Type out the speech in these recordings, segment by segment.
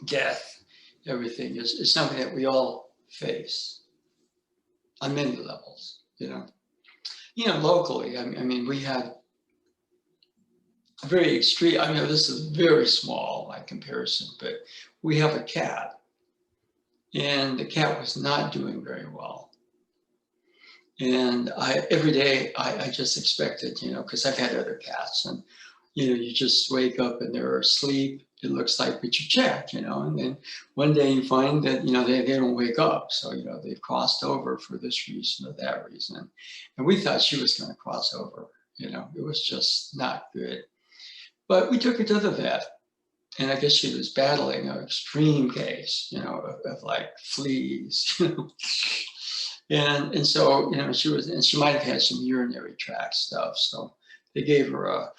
death, everything is something that we all face on many levels, you know. Locally, I mean, we had a very extreme, I mean, this is very small by comparison, but we have a cat, and the cat was not doing very well. And every day I just expected, because I've had other cats, and you just wake up and they're asleep. It looks like, but you check, and then one day you find that they don't wake up, so they've crossed over for this reason or that reason, and we thought she was going to cross over. It was just not good. But we took her to the vet, and I guess she was battling an extreme case, of like fleas, And so, she might have had some urinary tract stuff. So they gave her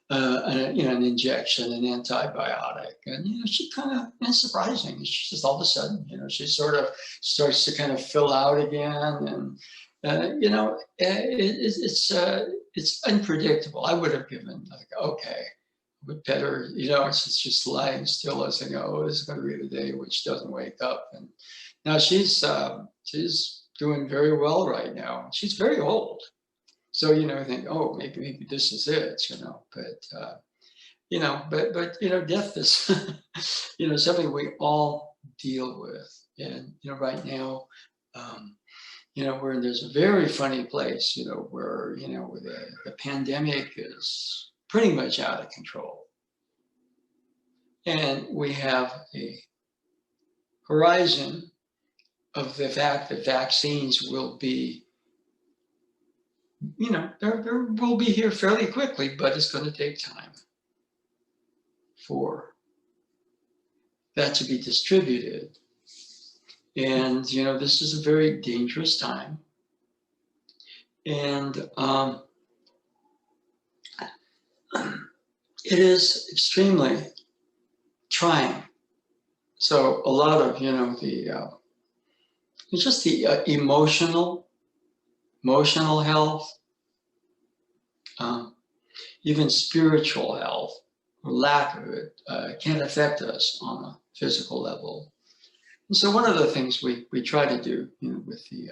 an injection, an antibiotic, and she kind of, it's surprising. She just all of a sudden, she sort of starts to kind of fill out again, and it's unpredictable. I would have given like, okay, but better, it's just lying still as I go, oh, this is going to be the day which doesn't wake up. And now she's doing very well right now. She's very old. So, I think, oh, maybe this is it, but death is, something we all deal with. And, right now, we're in this very funny place, where the pandemic is pretty much out of control. And we have a horizon of the fact that vaccines will be, there will be here fairly quickly, but it's going to take time for that to be distributed. And, this is a very dangerous time. And it is extremely trying. So a lot of, just the emotional health, even spiritual health, or lack of it, can affect us on a physical level. And so one of the things we try to do, with the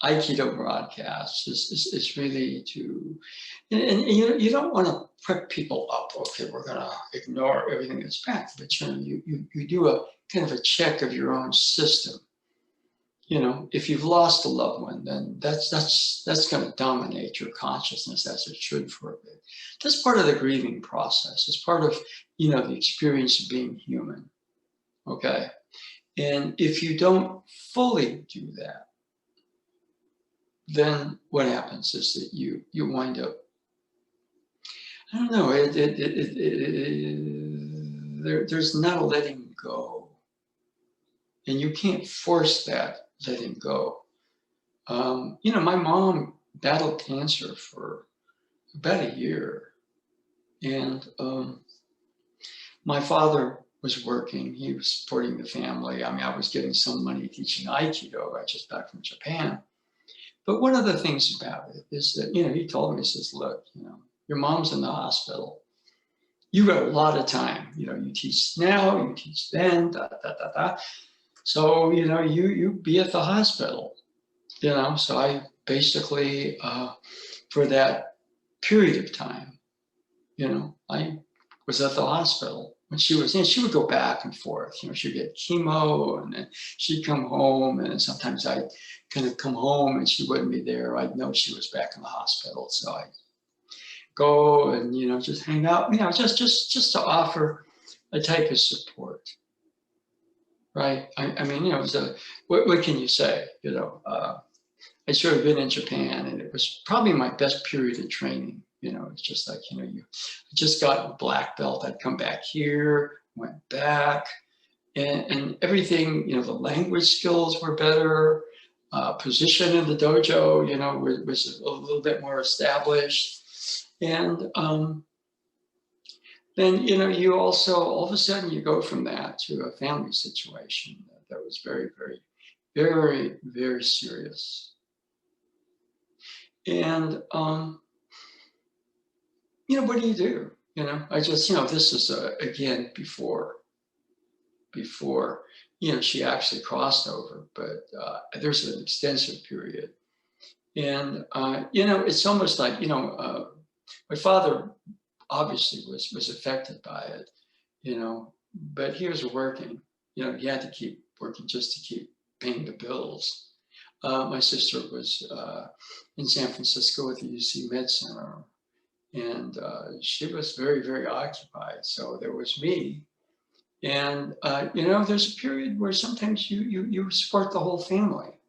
Aikido broadcasts is really to, and you don't want to put people up. Okay, we're going to ignore everything that's bad, but you do a kind of a check of your own system. If you've lost a loved one, then that's going to dominate your consciousness, as it should for a bit. That's part of the grieving process. It's part of the experience of being human. Okay, and if you don't fully do that, then what happens is that you wind up, I don't know, there's not a letting go. And you can't force that letting go. My mom battled cancer for about a year. And my father was working. He was supporting the family. I mean, I was getting some money teaching Aikido. I just back from Japan. But one of the things about it is that, he told me, he says, look, your mom's in the hospital. You got a lot of time. You teach now, you teach then, da, da, da, da. So, you be at the hospital, So I basically, for that period of time, I was at the hospital. When she was in, she would go back and forth. She'd get chemo, and then she'd come home, and sometimes I'd kind of come home and she wouldn't be there. I'd know she was back in the hospital, so I'd go and just hang out. Just to offer a type of support, right? I mean, what can you say? I sort of been in Japan, and it was probably my best period of training. It's just like, you just got a black belt. I'd come back here, went back, and everything, the language skills were better, position in the dojo, was a little bit more established. And then, you also, all of a sudden, you go from that to a family situation that was very, very, very, very serious. And, what do you do? I just, this is, again, before before, she actually crossed over, but there's an extensive period. And, it's almost like, my father obviously was affected by it, but he was working, he had to keep working just to keep paying the bills. My sister was in San Francisco at the UC Med Center, and she was very, very occupied. So there was me. And, there's a period where sometimes you support the whole family,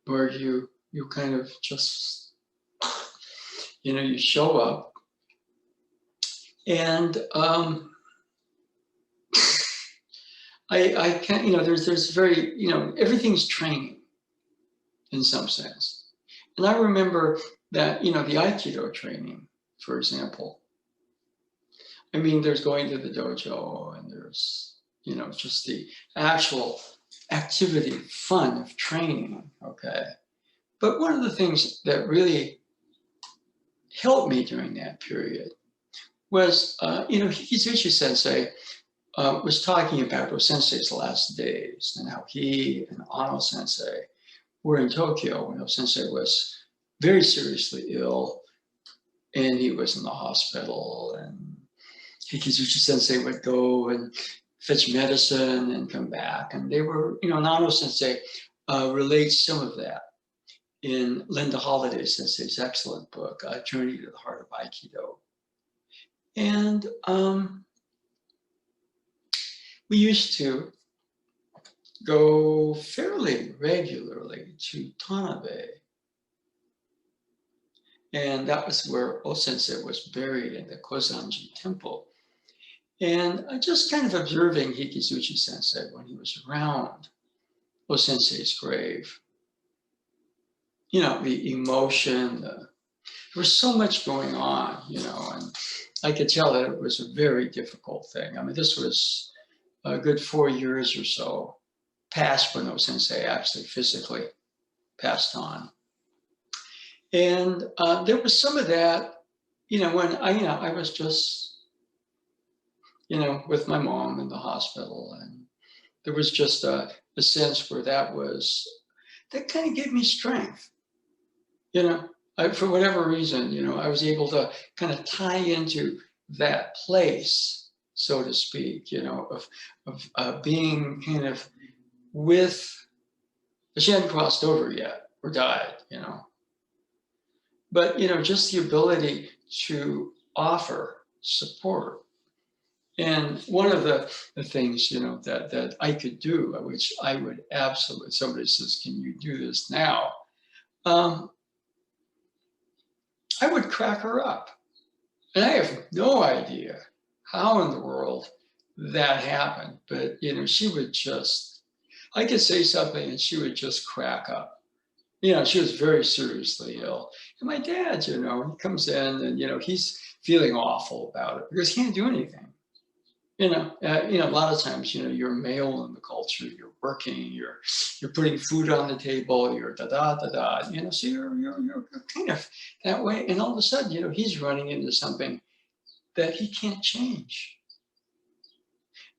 where you kind of just, you show up. And I can't, there's very, everything's training in some sense. And I remember that, the Aikido training, for example. I mean, there's going to the dojo and there's, just the actual activity, fun of training, okay? But one of the things that really helped me during that period was, Hikizuchi Sensei was talking about Oh Sensei's last days and how he and Ano Sensei were in Tokyo when Oh Sensei was very seriously ill and he was in the hospital, and Hikizuchi Sensei would go and fetch medicine and come back. And they were, Ano Sensei relates some of that in Linda Holliday Sensei's excellent book, Journey to the Heart of Aikido. And we used to go fairly regularly to Tanabe. And that was where Oh Sensei was buried in the Kozanji temple. And I just kind of observing Hikizuchi Sensei when he was around Oh Sensei's grave. The emotion, there was so much going on, and I could tell that it was a very difficult thing. I mean, this was a good 4 years or so past when Oh Sensei actually physically passed on. And there was some of that, when I was just, with my mom in the hospital, and there was just a sense where that kind of gave me strength. For whatever reason, I was able to kind of tie into that place, so to speak, of being kind of with, she hadn't crossed over yet or died, but, just the ability to offer support. And one of the things, that I could do, which I would absolutely, somebody says, can you do this now? I would crack her up. And I have no idea how in the world that happened. But, she would just, I could say something and she would just crack up. She was very seriously ill. And my dad, he comes in and, he's feeling awful about it because he can't do anything. A lot of times, you're male in the culture, you're working, you're putting food on the table, you're da-da, so you're kind of that way. And all of a sudden, he's running into something that he can't change.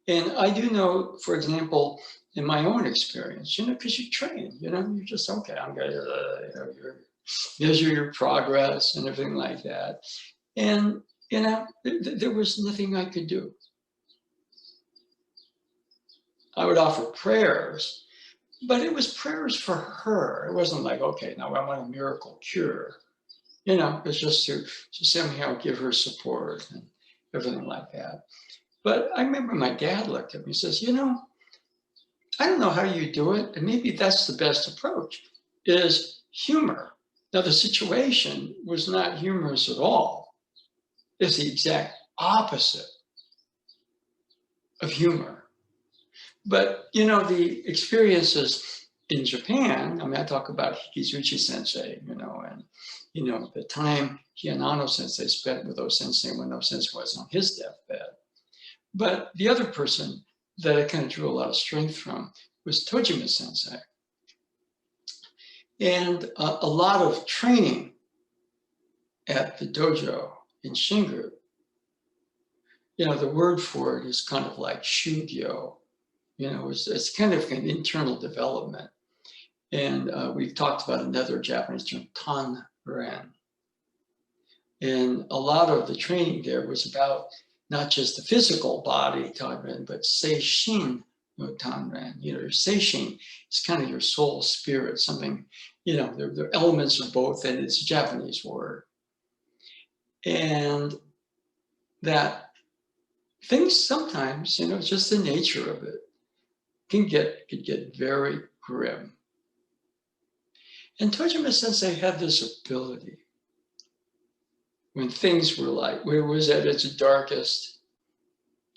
And I do know, for example, in my own experience, because you train, you're just, okay, I'm going to, you measure your progress and everything like that. And, there was nothing I could do. I would offer prayers, but it was prayers for her. It wasn't like, okay, now I want a miracle cure. It's just to somehow give her support and everything like that. But I remember my dad looked at me and says, I don't know how you do it, and maybe that's the best approach, is humor. Now, the situation was not humorous at all. It's the exact opposite of humor. But, the experiences in Japan, I mean, I talk about Hikizuchi Sensei, and, the time he and Ano Sensei spent with Oh Sensei when Oh Sensei was on his deathbed. But the other person that I kind of drew a lot of strength from was Tojima Sensei. And a lot of training at the dojo in Shingu, the word for it is kind of like shugyo. It's kind of an internal development. And we've talked about another Japanese term, tanren. And a lot of the training there was about not just the physical body tanren, but seishin no tanren. Your seishin is kind of your soul, spirit, something, there are elements of both, and it's a Japanese word. And that things sometimes, it's just the nature of it, could get very grim. And Tojima Sensei had this ability when things were like, where it was at its darkest,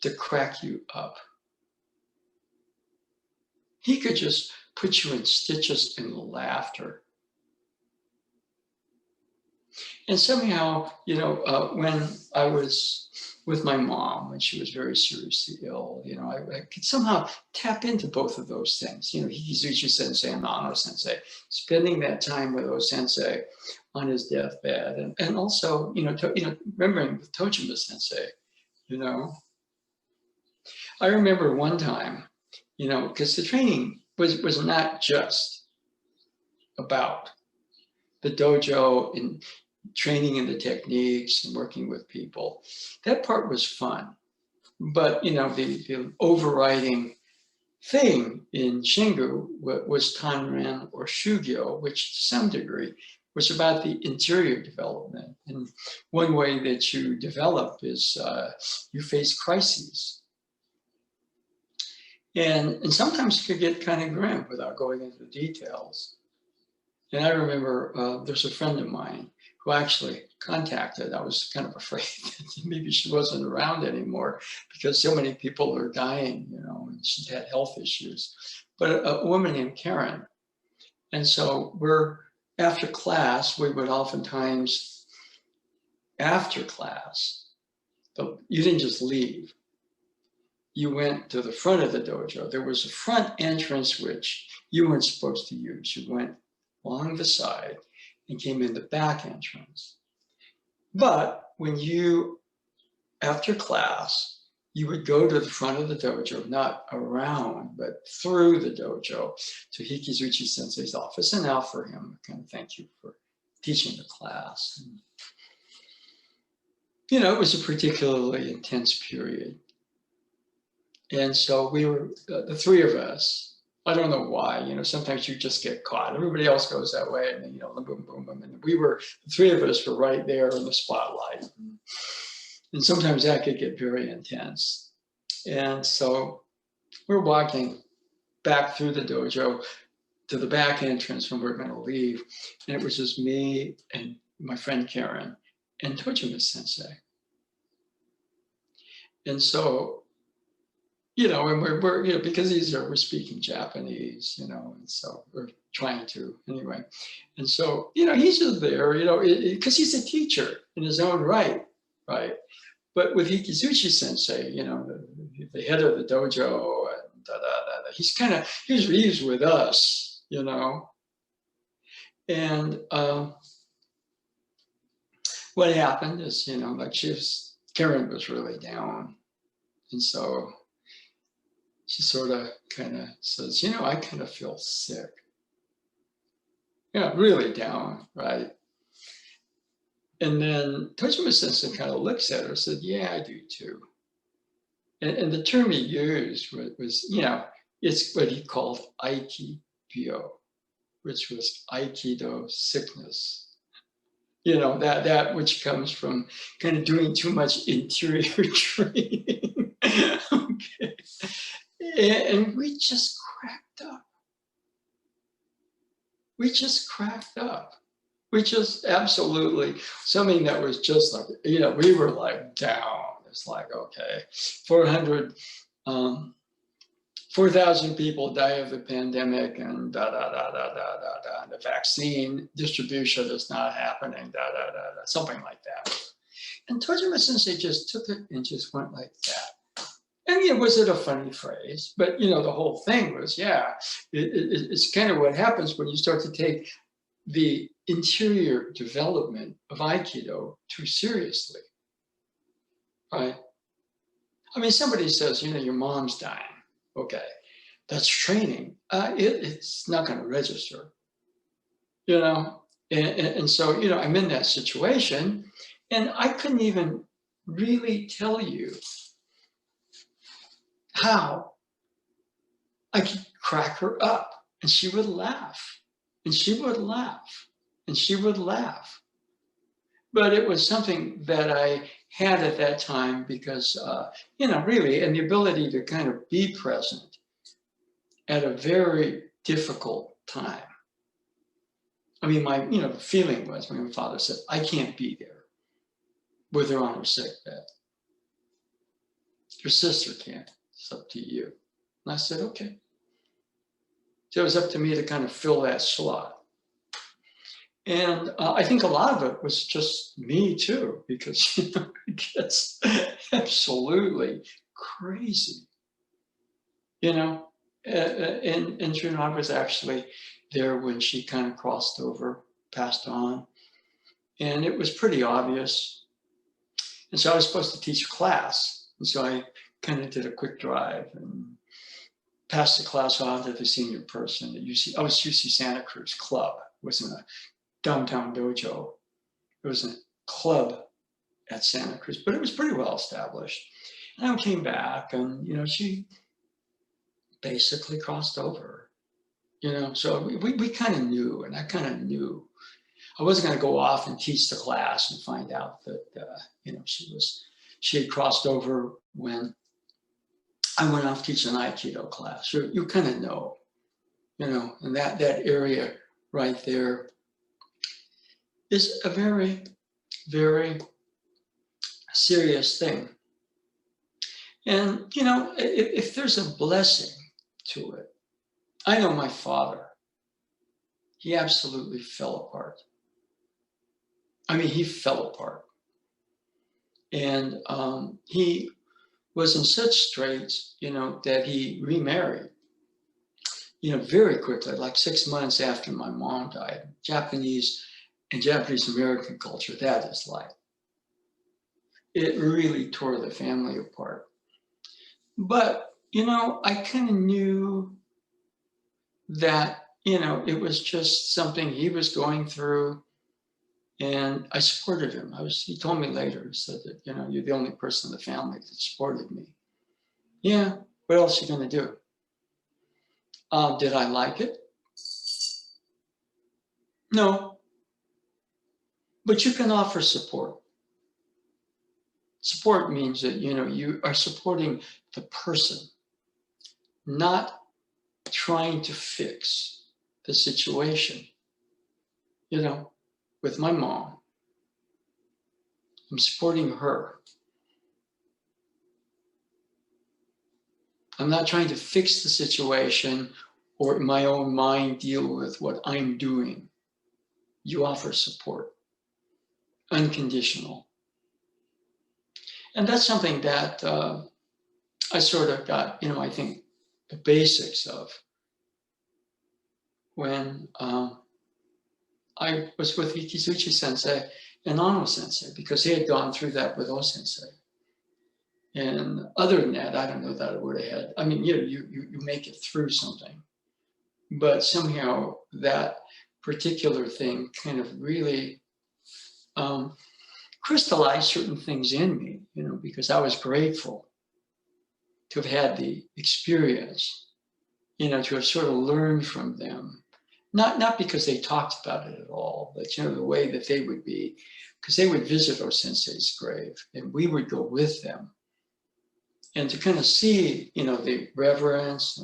to crack you up. He could just put you in stitches in laughter. And somehow, when I was with my mom, when she was very seriously ill, I could somehow tap into both of those things. Hikizuchi Sensei and Nano Sensei, spending that time with O Sensei on his deathbed, and also, remembering with Tojima Sensei, I remember one time, because the training was not just about the dojo and training in the techniques and working with people. That part was fun. But, the overriding thing in Shingu was Tanren or Shugyo, which to some degree was about the interior development. And one way that you develop is you face crises. And sometimes it could get kind of grim without going into the details. And I remember there's a friend of mine who actually contacted. I was kind of afraid that maybe she wasn't around anymore because so many people are dying, and she had health issues. But a woman named Karen. And so after class, we would oftentimes, after class, but you didn't just leave. You went to the front of the dojo. There was a front entrance which you weren't supposed to use. You went along the side and came in the back entrance. But when after class, you would go to the front of the dojo, not around, but through the dojo to Hikizuchi Sensei's office and offer him a kind of thank you for teaching the class. And, it was a particularly intense period. And so we were, the three of us, I don't know why, sometimes you just get caught. Everybody else goes that way, and then, boom, boom, boom. And the three of us were right there in the spotlight. And sometimes that could get very intense. And so we're walking back through the dojo to the back entrance when we're going to leave. And it was just me and my friend Karen and Tojima Sensei. And so, and we're because we're speaking Japanese, and so we're trying to anyway. And so, he's just there, because he's a teacher in his own right? But with Hikizuchi Sensei, the head of the dojo, and he's with us, And what happened is, Karen was really down, and so she sort of kind of says, I kind of feel sick. Really down, right? And then Tojima Sensei kind of looks at her and said, yeah, I do too. And the term he used was, it's what he called Aikido, which was Aikido sickness. That which comes from kind of doing too much interior training. Okay. And we just cracked up. Which is absolutely something that was just like, we were like down. It's like, okay, 4,000 people die of the pandemic, and the vaccine distribution is not happening, something like that. And Tojima Sensei just took it and just went like that. And was it a funny phrase? But the whole thing was, it's kind of what happens when you start to take the interior development of Aikido too seriously, right? I mean, somebody says, your mom's dying. Okay, that's training. It's not going to register, you know? And so, I'm in that situation and I couldn't even really tell you how I could crack her up and she would laugh and she would laugh and she would laugh. But it was something that I had at that time because, really, and the ability to kind of be present at a very difficult time. I mean, my, feeling was my father said, I can't be there with her on her sick bed. Your sister can't. It's up to you. And I said, okay. So it was up to me to kind of fill that slot. And I think a lot of it was just me too, because it gets absolutely crazy, And I was actually there when she kind of crossed over, passed on, and it was pretty obvious. And so I was supposed to teach a class, and so I kind of did a quick drive and passed the class on to the senior person at UC. I was UC Santa Cruz Club. It wasn't a downtown dojo. It was a club at Santa Cruz, but it was pretty well established. And I came back and, she basically crossed over, so we kind of knew, and I kind of knew. I wasn't going to go off and teach the class and find out that, she had crossed over when I went off to teach an Aikido class. You kind of know, and that area right there is a very, very serious thing. And, if there's a blessing to it, I know my father, he absolutely fell apart. I mean, he fell apart. And he was in such straits, that he remarried, very quickly, like 6 months after my mom died. Japanese and Japanese American culture, that is like, it really tore the family apart. But, I kind of knew that, it was just something he was going through, and I supported him. He told me later, he said that, you're the only person in the family that supported me. Yeah, what else are you going to do? Did I like it? No. But you can offer support. Support means that, you are supporting the person, not trying to fix the situation. With my mom, I'm supporting her. I'm not trying to fix the situation or in my own mind deal with what I'm doing. You offer support, unconditional. And that's something that I sort of got, I think, the basics of when I was with Ikizuchi sensei and Ano sensei, because they had gone through that with O sensei. And other than that, I don't know that I would have had. I mean, you make it through something, but somehow that particular thing kind of really crystallized certain things in me, because I was grateful to have had the experience, to have sort of learned from them. Not because they talked about it at all, but, the way that they would be, because they would visit O sensei's grave and we would go with them. And to kind of see, the reverence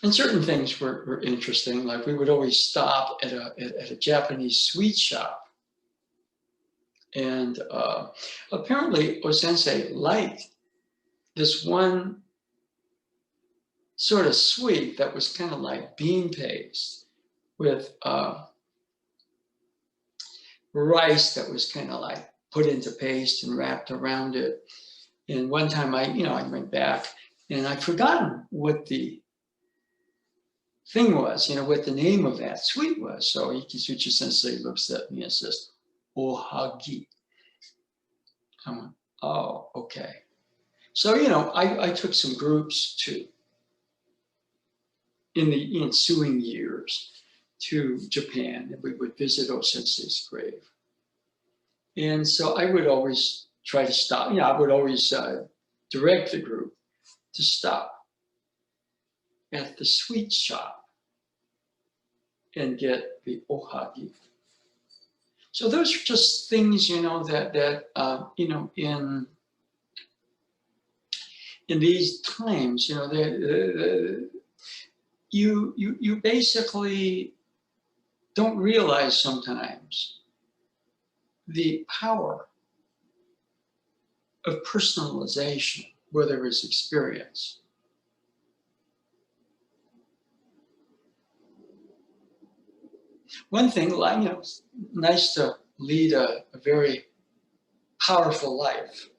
and certain things were interesting. Like we would always stop at a Japanese sweet shop. And apparently O sensei liked this one sort of sweet that was kind of like bean paste with rice that was kind of like put into paste and wrapped around it. And one time I went back and I'd forgotten what the thing was, what the name of that sweet was. So Ikizuchi sensei looks at me and says, ohagi. I went, Oh, okay. So, you know, I took some groups to, in the ensuing years, to Japan, and we would visit O Sensei's grave. And so I would always try to stop, you know, I would always direct the group to stop at the sweet shop and get the ohagi. So those are just things, you know, that you know, in these times, you know, you basically don't realize sometimes the power of personalization where there is experience. One thing, like, you know, it's nice to lead a very powerful life.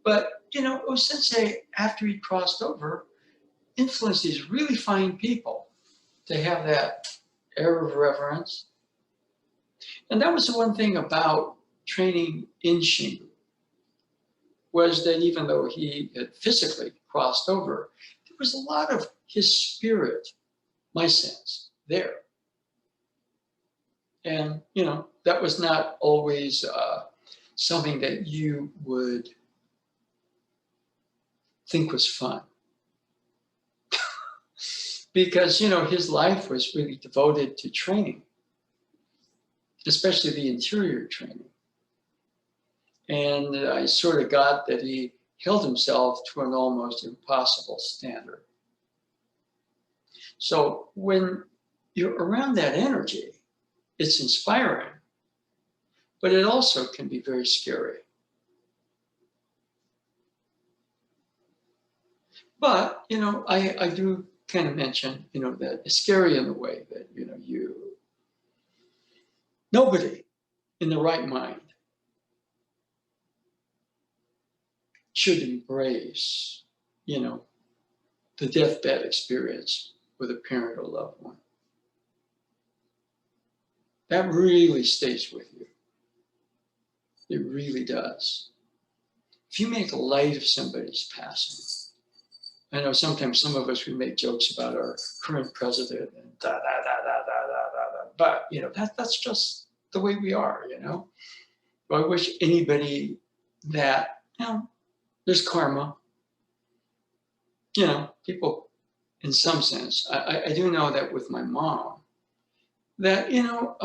But, you know, Osensei, after he crossed over, influenced these really fine people to have that air of reverence. And that was the one thing about training in Shingu, was that even though he had physically crossed over, there was a lot of his spirit, my sense, there. And, you know, that was not always something that you would think was fun. Because, you know, his life was really devoted to training, especially the interior training. And I sort of got that he held himself to an almost impossible standard. So when you're around that energy, it's inspiring, but it also can be very scary. But, you know, I do kind of mention, you know, that it's scary in the way that, you know, nobody in the right mind should embrace, you know, the deathbed experience with a parent or loved one. That really stays with you. It really does. If you make light of somebody's passing, I know sometimes some of us, we make jokes about our current president and da da da da da da da da, but you know, that's just the way we are, you know. I wish anybody that, you know, there's karma. You know, people, in some sense, I do know that with my mom, that, you know,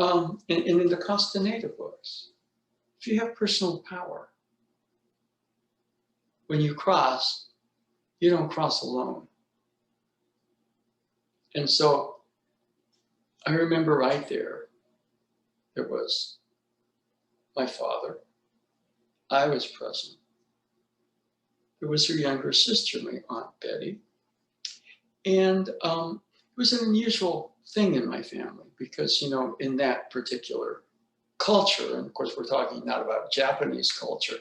and in the Castaneda books, if you have personal power, when you cross, you don't cross alone. And so I remember right there, there was my father, I was present. There was her younger sister, my Aunt Betty. And it was an unusual thing in my family because, you know, in that particular culture, and of course, we're talking not about Japanese culture,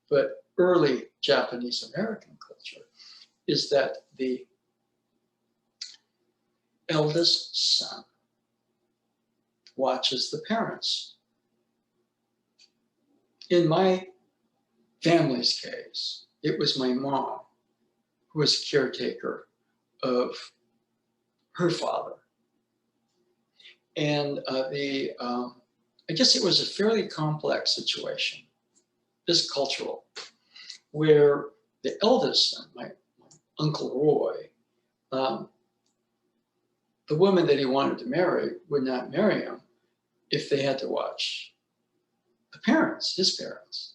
but early Japanese American culture, is that the eldest son watches the parents. In my family's case, it was my mom who was caretaker of her father. And I guess it was a fairly complex situation, this cultural, where the eldest son, my Uncle Roy, the woman that he wanted to marry would not marry him if they had to watch the parents, his parents.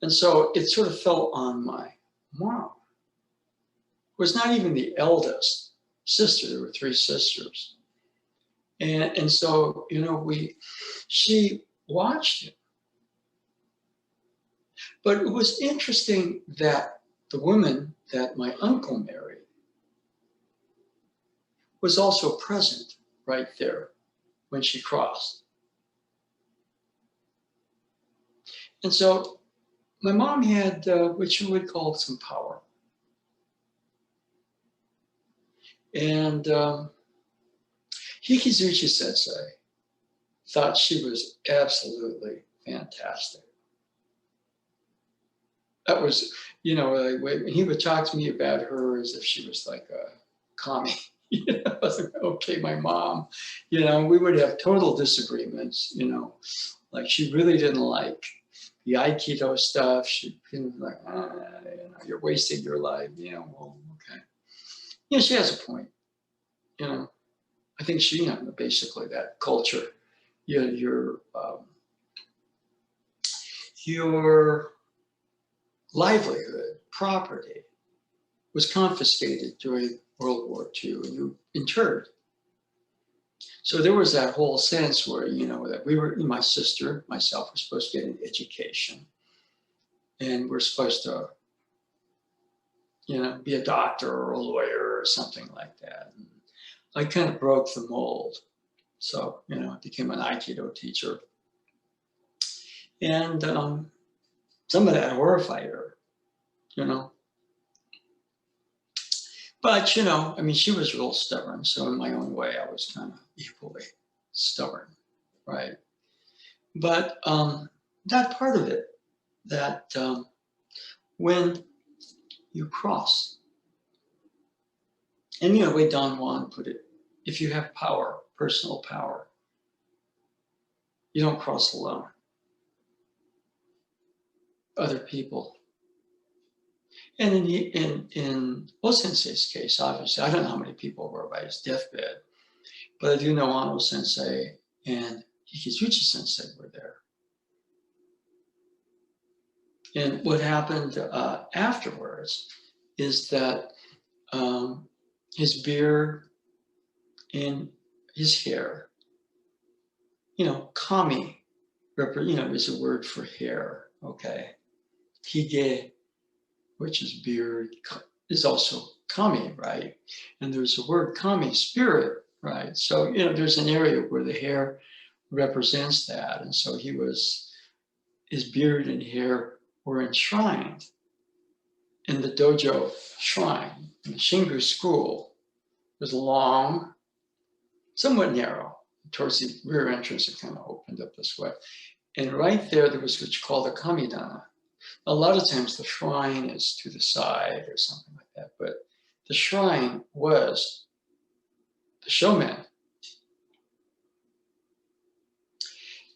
And so it sort of fell on my mom, who was not even the eldest sister. There were three sisters. And so, you know, she watched him. But it was interesting that the woman that my uncle married was also present right there when she crossed. And so my mom had what you would call some power. And Hikizuchi Sensei thought she was absolutely fantastic. that was, like, when he would talk to me about her as if she was like a commie. I was like, okay, my mom, we would have total disagreements, like she really didn't like the Aikido stuff. She was like, you're wasting your life, well, okay. She has a point, I think she, basically that culture, your livelihood, property was confiscated during World War II and you interred. So there was that whole sense where, that we were, my sister, myself, were supposed to get an education. And we're supposed to, be a doctor or a lawyer or something like that. And I kind of broke the mold. So, I became an Aikido teacher. And some of that horrified her, But, she was real stubborn. So in my own way, I was kind of equally stubborn, right? But that part of it, that when you cross, and the way Don Juan put it, if you have power, personal power, you don't cross alone. Other people. And in Oh Sensei's case, obviously, I don't know how many people were by his deathbed, but I do know Ano Sensei and Hikizuchi Sensei were there. And what happened afterwards is that his beard and his hair, kami, is a word for hair, okay? Hige, which is beard, is also kami, right? And there's a word kami, spirit, right? So, there's an area where the hair represents that. And so his beard and hair were enshrined in the dojo shrine. And the Shingu school was long, somewhat narrow. Towards the rear entrance, it kind of opened up this way. And right there was what's called a kamidana. A lot of times the shrine is to the side or something like that, but the shrine was the shomen.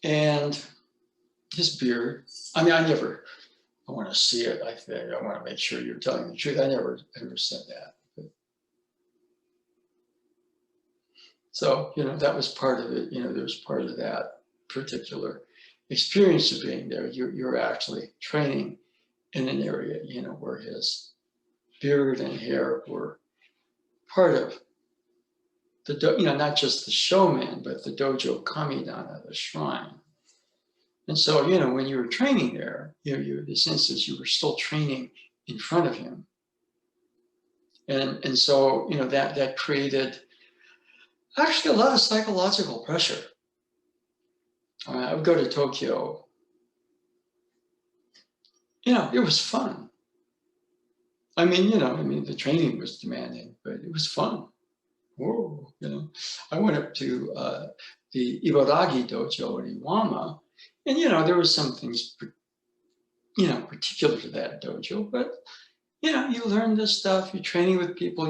And his beard, I want to see it, I think. I want to make sure you're telling the truth. I never ever said that. But, so, that was part of it. There was part of that particular experience of being there. You're actually training in an area, where his beard and hair were part of the, not just the showman, but the dojo kamidana, the shrine. And so, when you were training there, the sense is you were still training in front of him. And so, that created actually a lot of psychological pressure. I would go to Tokyo. It was fun. The training was demanding, but it was fun. Whoa, I went up to the Ibaragi dojo in Iwama, and there was some things, particular to that dojo, but you learn this stuff. You're training with people,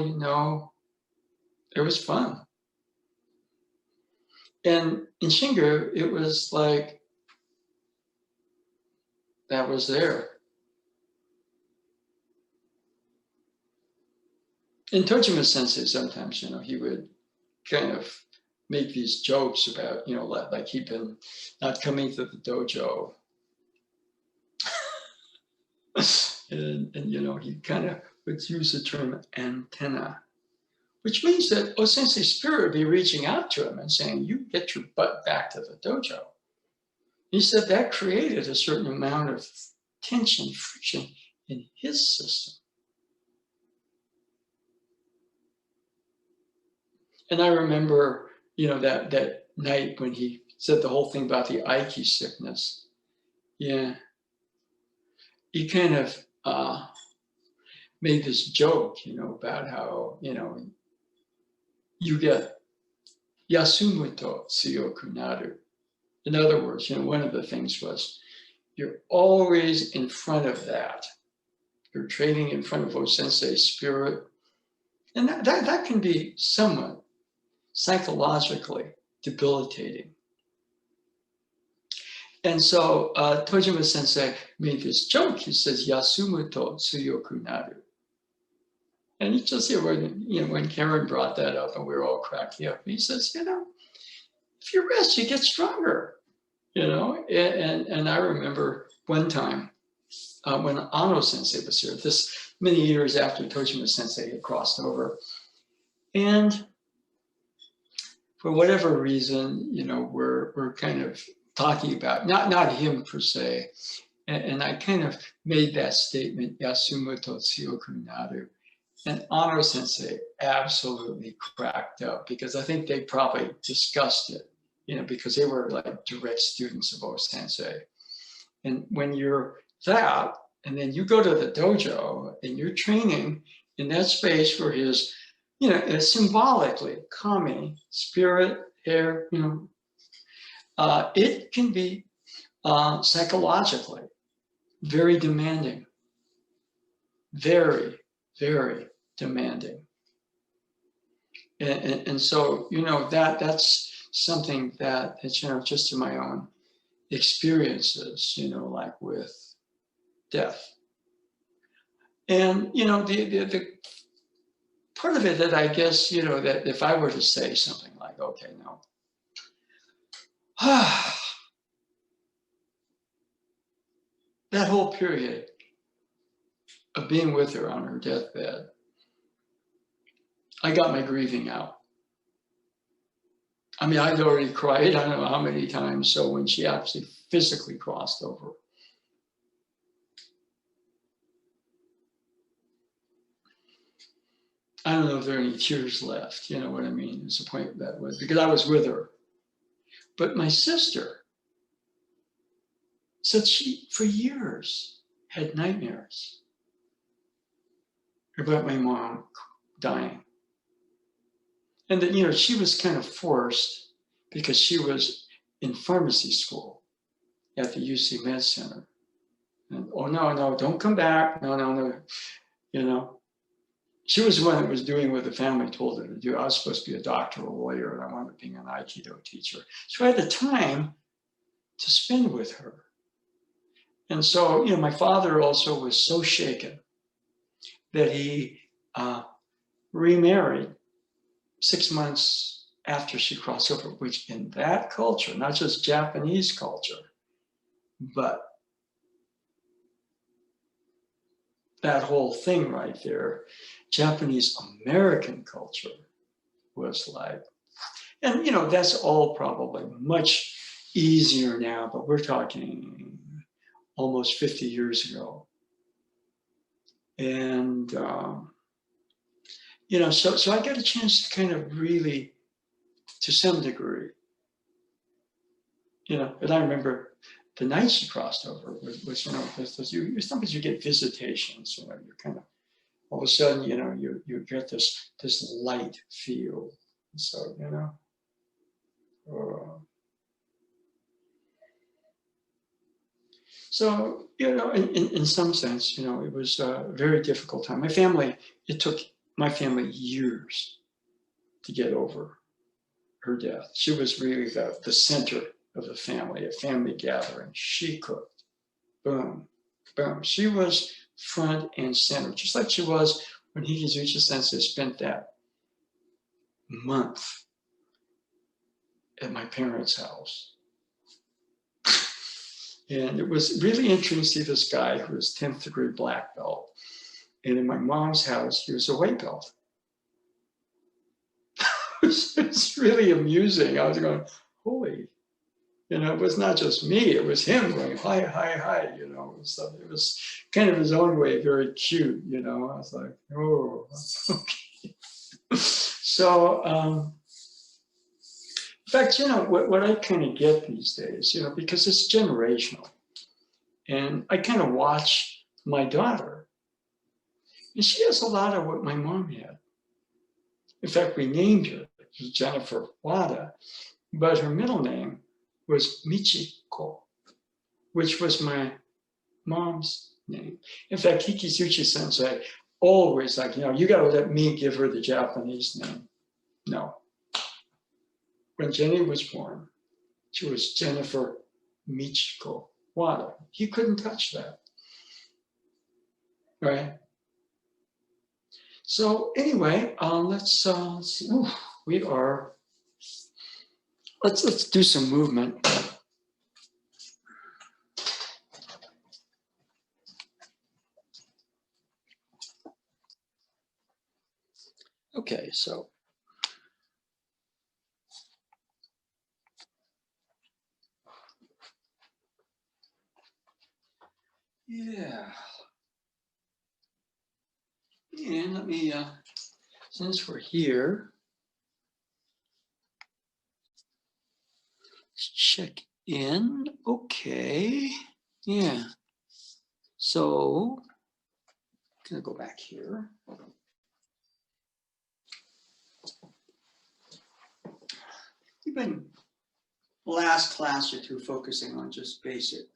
it was fun. And in Shingu, it was like that was there. And Tojima Sensei sometimes, he would kind of make these jokes about, like he'd been not coming to the dojo. and he kind of would use the term antenna, which means that Sensei's spirit would be reaching out to him and saying, you get your butt back to the dojo. He said that created a certain amount of tension, friction in his system. And I remember, that night when he said the whole thing about the Aiki sickness. Yeah. He kind of made this joke, about how, you get yasumu to tsuyoku naru. In other words, one of the things was you're always in front of that. you're training in front of sensei's spirit. And that can be somewhat psychologically debilitating. And so Tojima sensei made this joke. He says, "Yasumu to tsuyoku naru." And he just, when Karen brought that up and we were all cracking up, he says, if you rest, you get stronger, And I remember one time when Ano sensei was here, this many years after Tojima sensei had crossed over. And for whatever reason, we're kind of talking about, not him per se, and I kind of made that statement, "Yasumu to tsuyoku naru." And Ano sensei absolutely cracked up because I think they probably discussed it, because they were like direct students of O sensei. And when you're that, and then you go to the dojo and you're training in that space where his, symbolically kami, spirit, air, it can be psychologically very demanding, very, very demanding. And so, that's something that, just in my own experiences, like with death. And, the part of it that I guess, that if I were to say something like, okay, no, that whole period of being with her on her deathbed, I got my grieving out. I mean, I'd already cried, I don't know how many times. So when she actually physically crossed over, I don't know if there are any tears left, you know what I mean? It's the point that was, because I was with her. But my sister said she, for years, had nightmares about my mom dying. And that, she was kind of forced because she was in pharmacy school at the UC Med Center. And, oh, no, don't come back. No. She was the one that was doing what the family told her to do. I was supposed to be a doctor or a lawyer, and I wound up being an Aikido teacher. So I had the time to spend with her. And so, my father also was so shaken that he remarried 6 months after she crossed over, which in that culture, not just Japanese culture, but that whole thing right there, Japanese American culture was like, and that's all probably much easier now, but we're talking almost 50 years ago. And, so I got a chance to kind of really, to some degree, and I remember the night she crossed over was sometimes you get visitations, you're kind of, all of a sudden, you get this light feel. So, so, in some sense, it was a very difficult time. It took my family years to get over her death. She was really the center of the family, a family gathering. She cooked, boom, boom. She was front and center, just like she was when Hikizuchi Sensei spent that month at my parents' house. And it was really interesting to see this guy who was 10th degree black belt. And in my mom's house, he was a white belt. It's really amusing. I was going, holy, it was not just me, it was him going, hi, hi, hi, So it was kind of his own way, very cute, I was like, oh, okay. So, in fact, what I kind of get these days, because it's generational, and I kind of watch my daughter, and she has a lot of what my mom had. In fact, we named her Jennifer Wada, but her middle name was Michiko, which was my mom's name. In fact, Kikizuchi sensei always like, you got to let me give her the Japanese name. No. When Jenny was born, she was Jennifer Michiko Wada. He couldn't touch that. Right? So anyway, let's see. Ooh, let's do some movement. Okay, so yeah. And let me, since we're here, let's check in. Okay. Yeah. So, I'm gonna go back here. We've been last class or two focusing on just basic.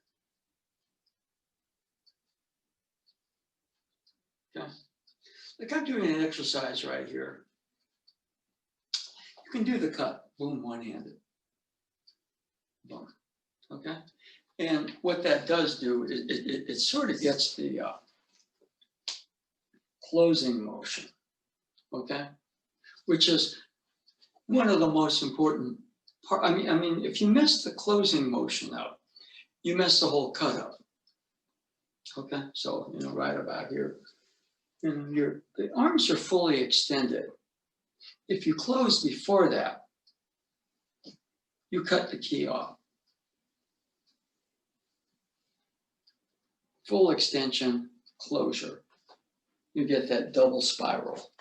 Okay. Like I'm doing an exercise right here. You can do the cut, boom, one-handed. Boom. Okay. And what that does do, it sort of gets the closing motion, okay? Which is one of the most important part. I mean, if you mess the closing motion up, you mess the whole cut up. Okay, so right about here, and the arms are fully extended. If you close before that, you cut the key off. Full extension, closure. You get that double spiral.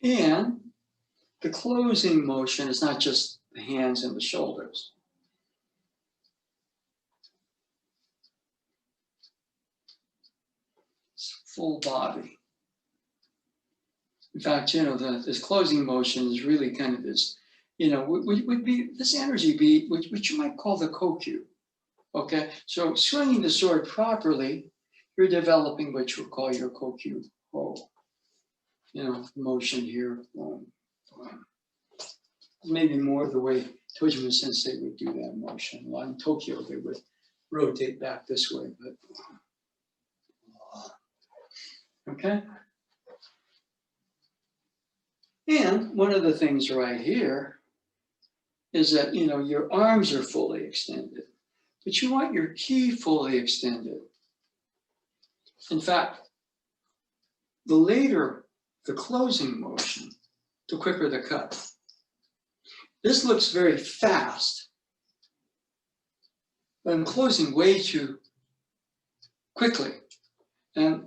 And the closing motion is not just the hands and the shoulders. It's full body. In fact, this closing motion is really kind of this, would be this energy beat, which you might call the kokyu. Okay, so swinging the sword properly, you're developing what you call your kokyu ho. Motion here, boom, boom. Maybe more the way Tojima sensei would do that motion. Well, in Tokyo, they would rotate back this way, but okay. And one of the things right here is that, your arms are fully extended, but you want your ki fully extended. In fact, the later the closing motion, the quicker the cut. This looks very fast, but I'm closing way too quickly, and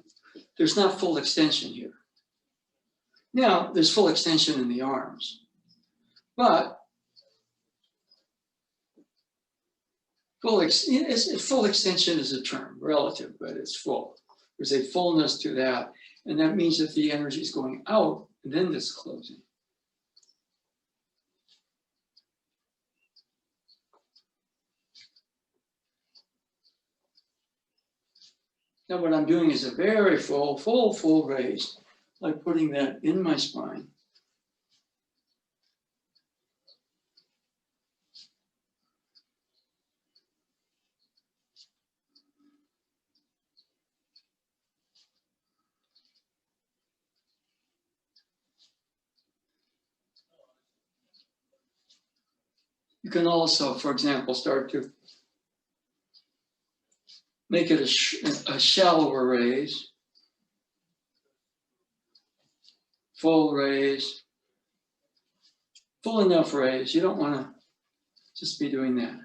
there's not full extension here. Now, there's full extension in the arms, but full extension is a term, relative, but it's full. There's a fullness to that, and that means that the energy is going out, and then this closing. Now what I'm doing is a very full raise, like putting that in my spine. You can also, for example, start to make it a shallower raise, full raise, full enough raise. You don't want to just be doing that.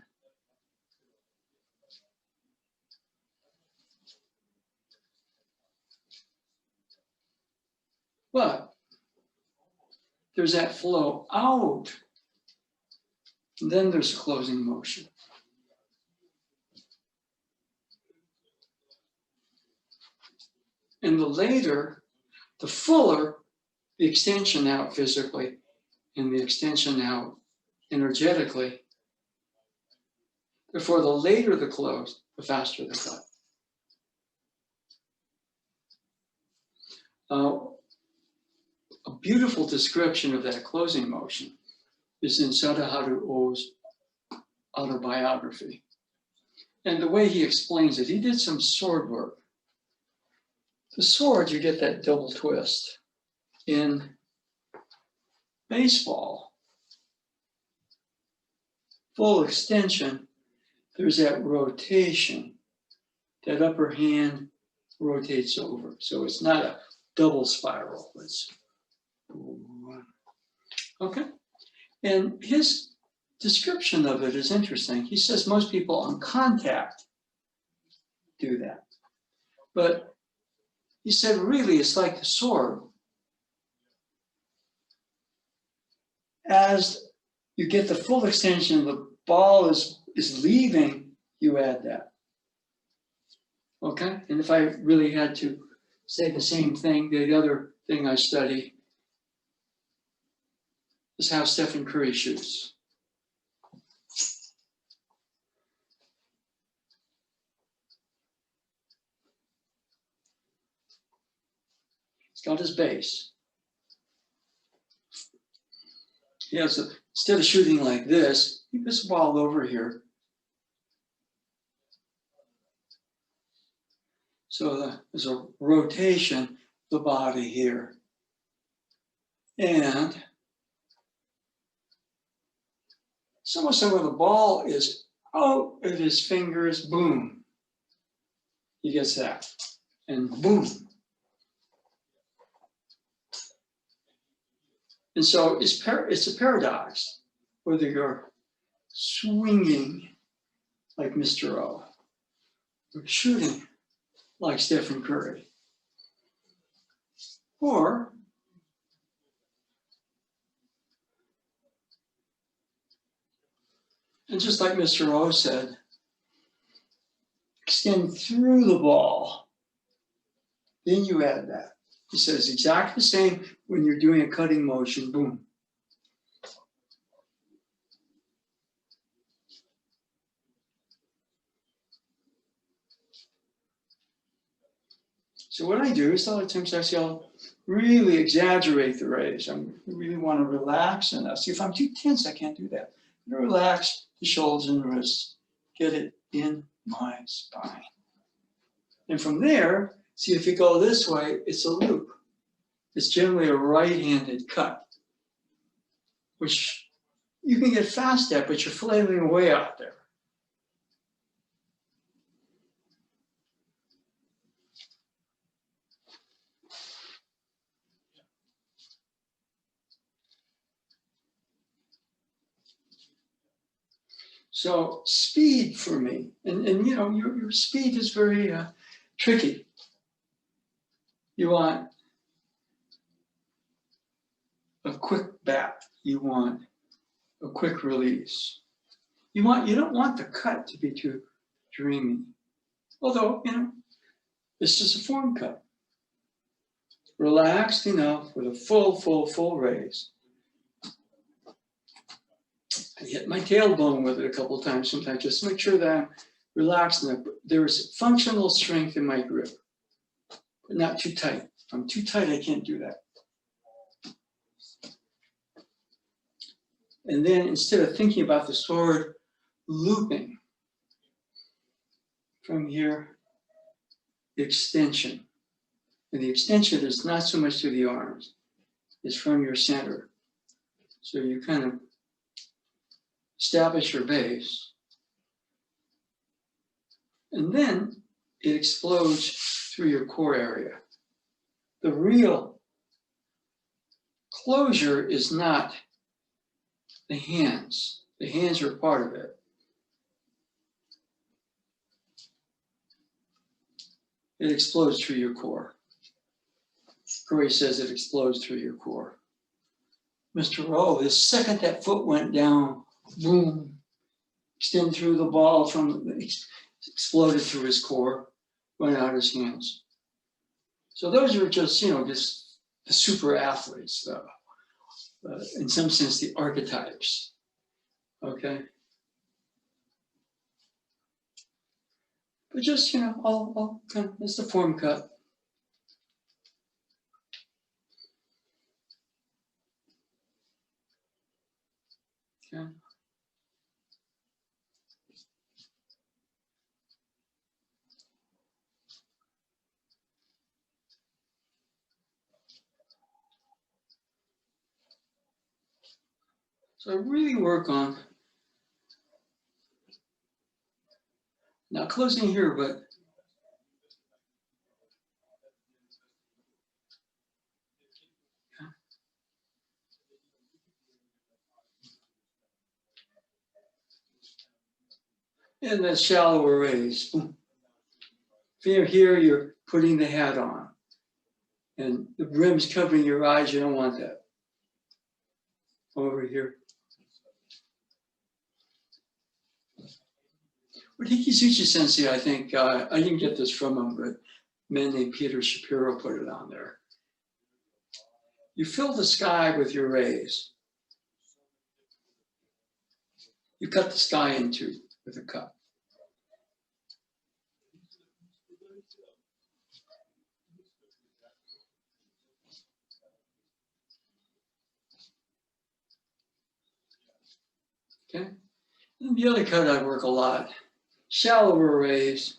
But there's that flow out, and then there's closing motion. And the later, the fuller the extension out physically and the extension out energetically, Therefore, the later the close, the faster the cut. A beautiful description of that closing motion is in Sadaharu Oh's autobiography. And the way he explains it, he did some sword work. The sword, you get that double twist. In baseball, full extension, there's that rotation. That upper hand rotates over. So it's not a double spiral. It's okay. And his description of it is interesting. He says most people on contact do that. But he said, really, it's like the sword. As you get the full extension, the ball is leaving, you add that. Okay? And if I really had to say the same thing, the other thing I study is how Steph Curry shoots. He's got his base. He has instead of shooting like this, he puts the ball over here. So there's a rotation of the body here. And it's almost like when the ball is out of his fingers, boom. He gets that. And boom. And so it's a paradox, whether you're swinging like Mr. O or shooting like Steph Curry. Or and just like Mr. O said, extend through the ball. Then you add that. He says exactly the same when you're doing a cutting motion, boom. So what I do is a lot of times I'll really exaggerate the raise. I really want to relax, and see if I'm too tense, I can't do that. Relax the shoulders and wrists, get it in my spine. And from there, see if you go this way, it's a loop. It's generally a right-handed cut, which you can get fast at, but you're flailing away out there. So speed for me, and you know, your speed is very tricky. You want a quick bat. You want a quick release. You don't want the cut to be too dreamy. Although, you know, this is a form cut. Relaxed enough with a full raise. I hit my tailbone with it a couple of times sometimes, just to make sure that I'm relaxed enough. There's functional strength in my grip, but not too tight. If I'm too tight, I can't do that. And then instead of thinking about the sword looping from here, the extension. And the extension is not so much to the arms, it's from your center. So you kind of establish your base. And then it explodes through your core area. The real closure is not the hands. The hands are part of it. It explodes through your core. Curry says it explodes through your core. Mr. O, the second that foot went down, boom, extend through the ball exploded through his core, went out his hands. So those are just, you know, just the super athletes, in some sense, the archetypes, okay? But just, all kind of, it's the form cut. Okay. So I really work on, not closing here, but in that shallower raise. If you're here, you're putting the hat on. And the brim's covering your eyes, you don't want that. Over here. What Hikizuchi Sensei, I think, I didn't get this from him, but a man named Peter Shapiro put it on there. You fill the sky with your rays. You cut the sky in two with a cut. Okay? And the other cut I work a lot. Shallower rays,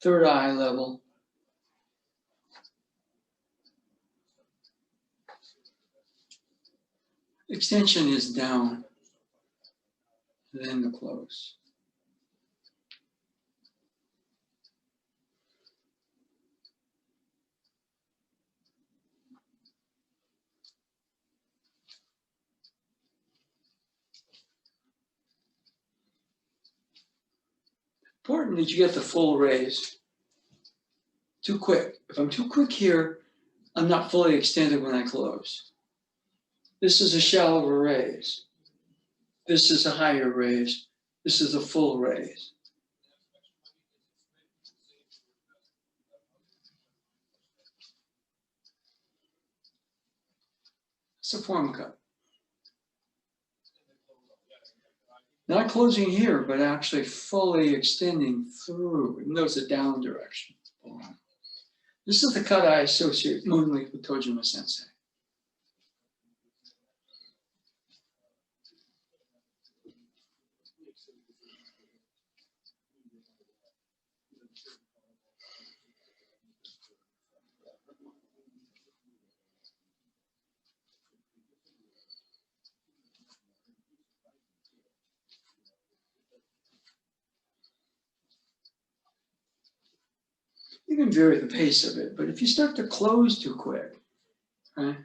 third eye level. Extension is down, then the close. Important that you get the full raise. Too quick. If I'm too quick here, I'm not fully extended when I close. This is a shallower raise. This is a higher raise. This is a full raise. It's a form cut. Not closing here, but actually fully extending through. Notice a down direction. This is the cut I associate mainly with Tojima Sensei. You can vary the pace of it, but if you start to close too quick, right?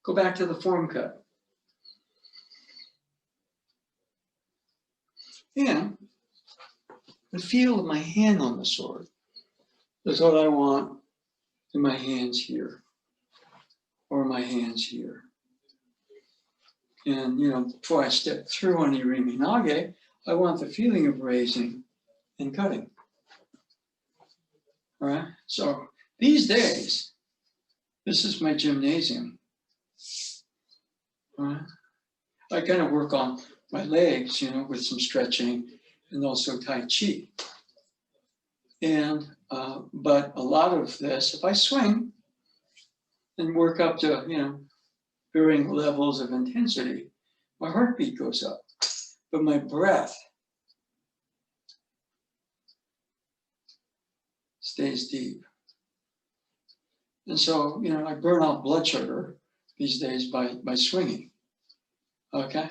Go back to the form cut. And the feel of my hand on the sword is what I want in my hands here, or my hands here. And, before I step through on the Irimi Nage, I want the feeling of raising and cutting. All right, so these days, this is my gymnasium. All right, I kind of work on my legs, with some stretching and also Tai Chi. And, but a lot of this, if I swing and work up to, varying levels of intensity, my heartbeat goes up, but my breath stays deep. And so, I burn off blood sugar these days by swinging, okay?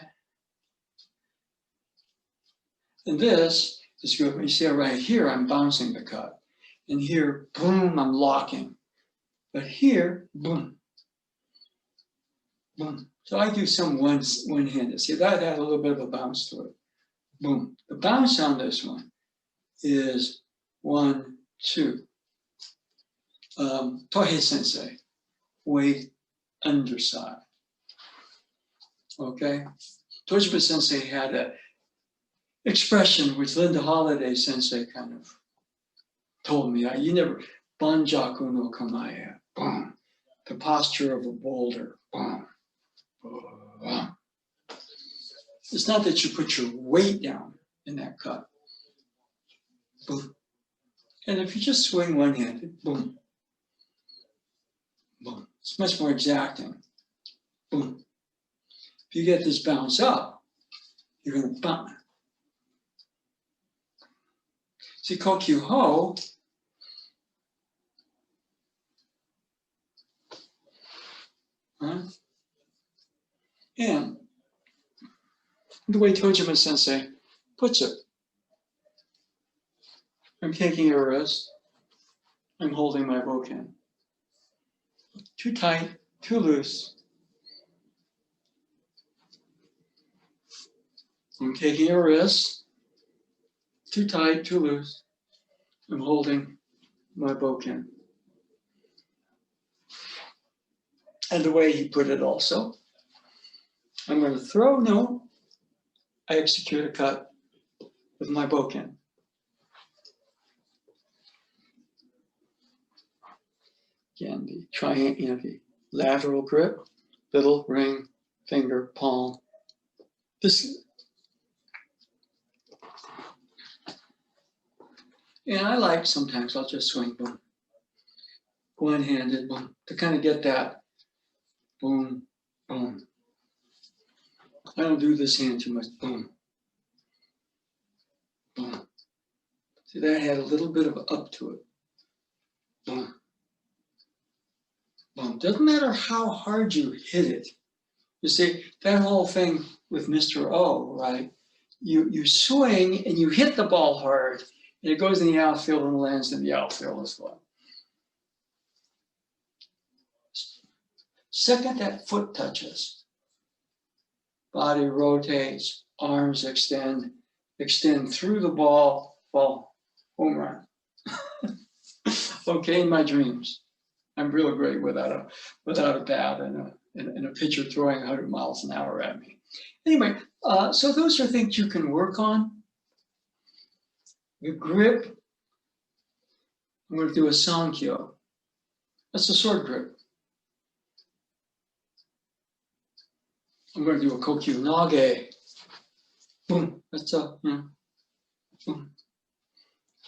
And this is good. When you see it right here, I'm bouncing the cut. And here, boom, I'm locking. But here, boom, boom. So I do some one-handed. See, that had a little bit of a bounce to it. Boom. The bounce on this one is 1, 2. Tohei Sensei, weight underside. Okay? Tojima Sensei had an expression which Linda Holiday Sensei kind of told me. You never, Banjaku no Kamaya, boom. The posture of a boulder, boom. Boom. It's not that you put your weight down in that cut. boom. And if you just swing one-handed, boom, boom. It's much more exacting. Boom. If you get this bounce up, you're going to bump. See, Kokyu Ho, right? And the way Tojima sensei puts it, I'm taking a wrist, I'm holding my bokken. Too tight, too loose. I'm taking a wrist, too tight, too loose. I'm holding my bokken. And the way he put it also, I'm going to throw, no, I execute a cut with my bokken. Again, the triangle, the lateral grip, little ring, finger, palm. This, and I like sometimes I'll just swing, boom, one-handed, boom, to kind of get that boom, boom. I don't do this hand too much, boom, boom. See, that had a little bit of up to it, boom, boom. Doesn't matter how hard you hit it. You see, that whole thing with Mr. O, right? You swing and you hit the ball hard, and it goes in the outfield and lands in the outfield as well. Second, that foot touches. Body rotates, arms extend through the ball, home run. Okay, in my dreams. I'm real great without a bat and a pitcher throwing 100 miles an hour at me. Anyway, so those are things you can work on. The grip, I'm going to do a sankyo. That's a sword grip. I'm going to do a kokyu nage. Boom. That's a, boom.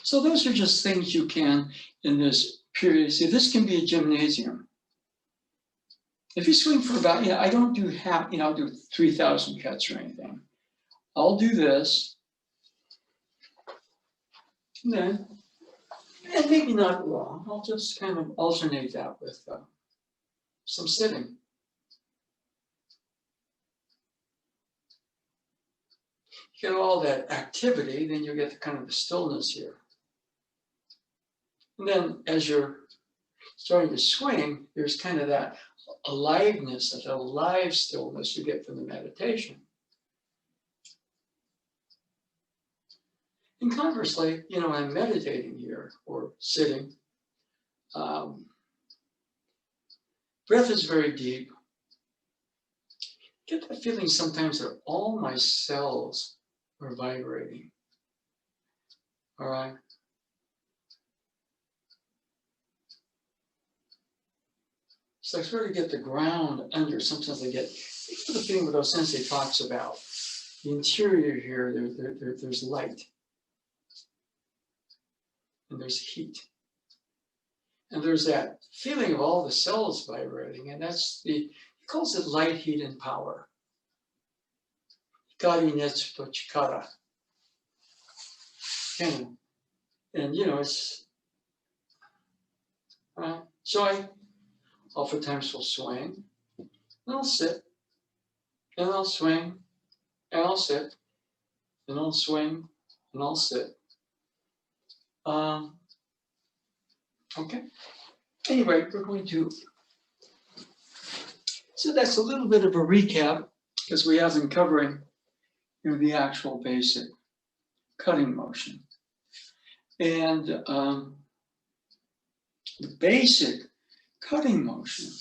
So those are just things you can in this period. See, this can be a gymnasium. If you swing for about, I don't do half, I'll do 3,000 cuts or anything. I'll do this. And then, and maybe not long, I'll just kind of alternate that with some sitting. You get all that activity, then you get the kind of the stillness here. And then as you're starting to swing, there's kind of that aliveness, that alive stillness you get from the meditation. And conversely, I'm meditating here or sitting. Breath is very deep. Get that feeling sometimes that all my cells are vibrating. All right. So I sort of get the ground under. Sometimes I get the feeling what sensei talks about. The interior here, there's light. And there's heat. And there's that feeling of all the cells vibrating. And that's he calls it light, heat, and power. Hikari, netsu to chikara. And it's, so I oftentimes will swing, and I'll sit, and I'll swing, and I'll sit, and I'll swing, and I'll sit. Okay. Anyway, we're going to, so that's a little bit of a recap, because we have been covering the actual basic cutting motion. And the basic cutting motion,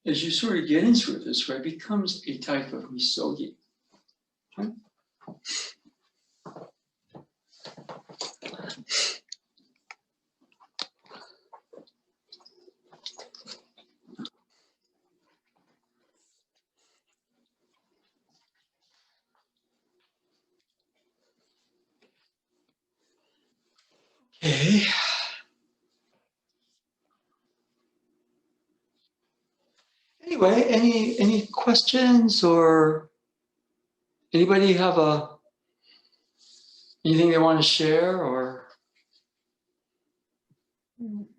as you sort of get into it this way, becomes a type of misogi. Okay? Okay. Anyway, any questions, or anybody have anything they want to share, or?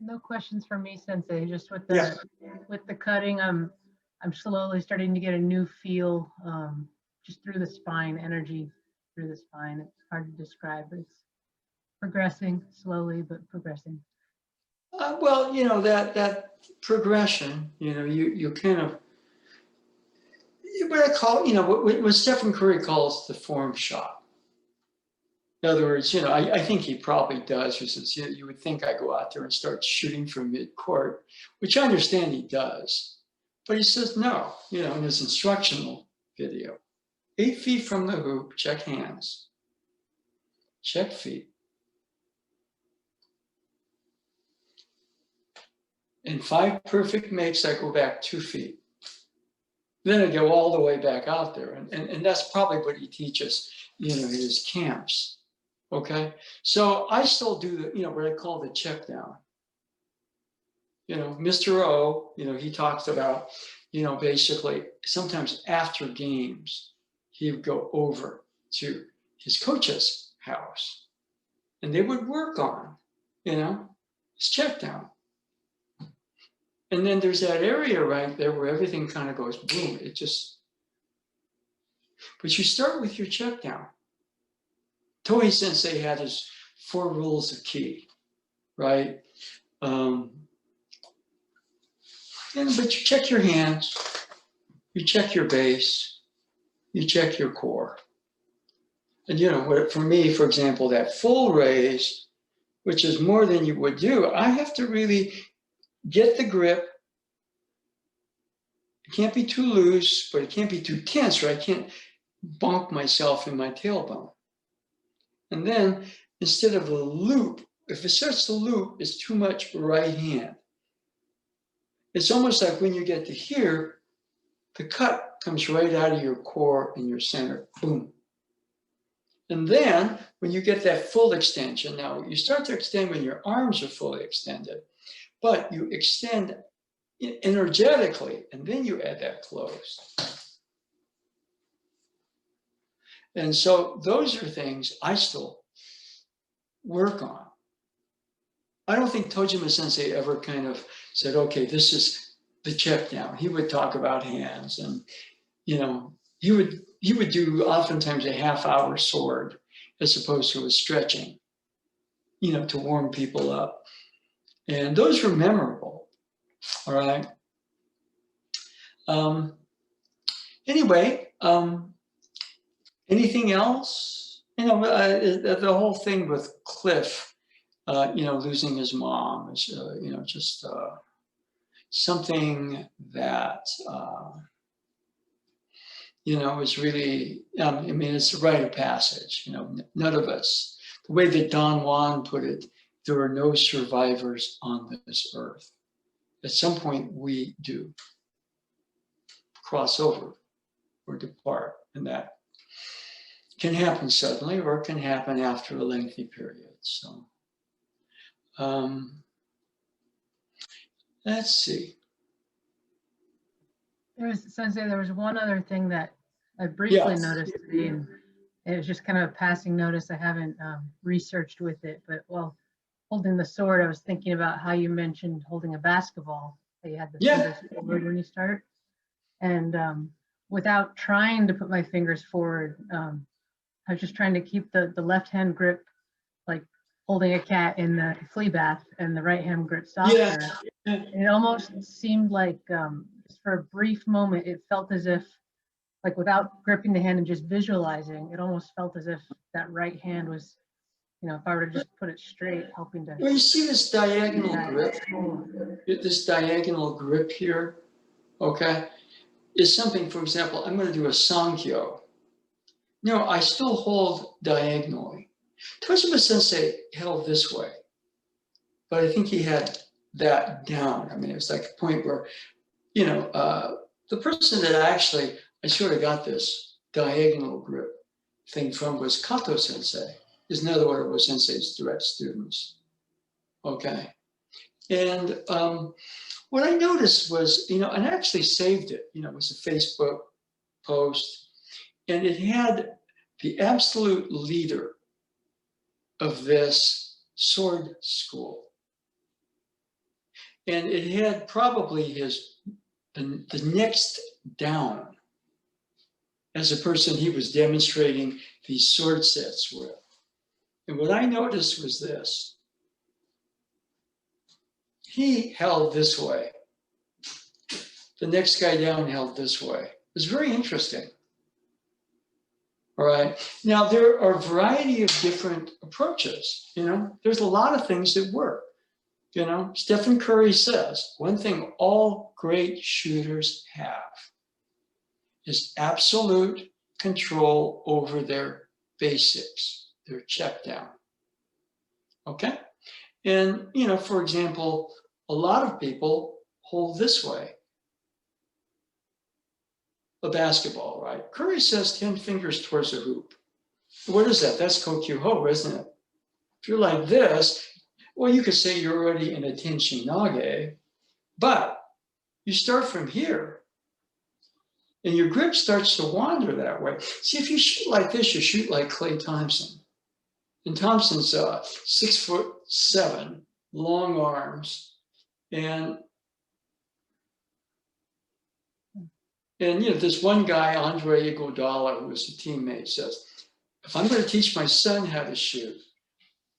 No questions from me, Sensei. Just with the cutting, I'm slowly starting to get a new feel, just through the spine, energy through the spine. It's hard to describe, but it's progressing slowly, but progressing. Well, that progression, you kind of, what I call, what Stephen Curry calls the form shot. In other words, I think he probably does. He says, you would think I go out there and start shooting from mid-court, which I understand he does. But he says, no, in his instructional video, 8 feet from the hoop, check hands, check feet. In 5 perfect makes, I go back 2 feet. Then I go all the way back out there. And that's probably what he teaches, in his camps. Okay, so I still do what I call the check down. Mr. O, he talks about, basically sometimes after games, he would go over to his coach's house and they would work on, his check down. And then there's that area right there where everything kind of goes boom. But you start with your check down. Toei Sensei had his 4 rules of ki, right? But you check your hands, you check your base, you check your core. And for me, for example, that full raise, which is more than you would do, I have to really get the grip. It can't be too loose, but it can't be too tense, or I can't bonk myself in my tailbone. And then instead of a loop, if it starts to loop, it's too much right hand. It's almost like when you get to here, the cut comes right out of your core and your center, boom. And then when you get that full extension, now you start to extend when your arms are fully extended, but you extend energetically, and then you add that close. And so those are things I still work on. I don't think Tojima Sensei ever kind of said, okay, this is the check down. He would talk about hands, and he would do oftentimes a half-hour sword as opposed to a stretching, to warm people up. And those were memorable, all right? Anyway, anything else? The whole thing with Cliff, losing his mom is, just something that, is really, it's a rite of passage. None of us, the way that Don Juan put it, there are no survivors on this earth. At some point, we do cross over or depart, and that can happen suddenly or it can happen after a lengthy period. So, let's see. Sensei, there was one other thing that I briefly noticed today, and it was just kind of a passing notice. I haven't researched with it, but while holding the sword, I was thinking about how you mentioned holding a basketball, that you had the fingers forward when you start. And without trying to put my fingers forward, I was just trying to keep the left hand grip, like holding a cat in the flea bath, and the right hand grip softer. It almost seemed like, for a brief moment, it felt as if, like without gripping the hand and just visualizing, it almost felt as if that right hand was, if I were to just put it straight, helping to. Well, you see this diagonal grip, here, okay, is something, for example, I'm going to do a Sankyo. No, I still hold diagonally. Tojima Sensei held this way, but I think he had that down. It was like a point where, the person that I sort of got this diagonal grip thing from was Kato Sensei. Is another one of those Sensei's direct students. okay? And what I noticed was, and I actually saved it, it was a Facebook post, and it had the absolute leader of this sword school. And it had probably the next down as a person he was demonstrating these sword sets with. And what I noticed was this. He held this way. The next guy down held this way. It was very interesting. All right. Now, there are a variety of different approaches. There's a lot of things that work. Stephen Curry says, one thing all great shooters have is absolute control over their basics, their check down. Okay? And, for example, a lot of people hold this way. A basketball, right? Curry says 10 fingers towards the hoop. What is that? That's Kokyu-ho, isn't it? If you're like this, well, you could say you're already in a Tenshinage, but you start from here, and your grip starts to wander that way. See, if you shoot like this, you shoot like Klay Thompson. And Thompson's 6'7", long arms, and this one guy, Andre Iguodala, who was a teammate, says, if I'm going to teach my son how to shoot,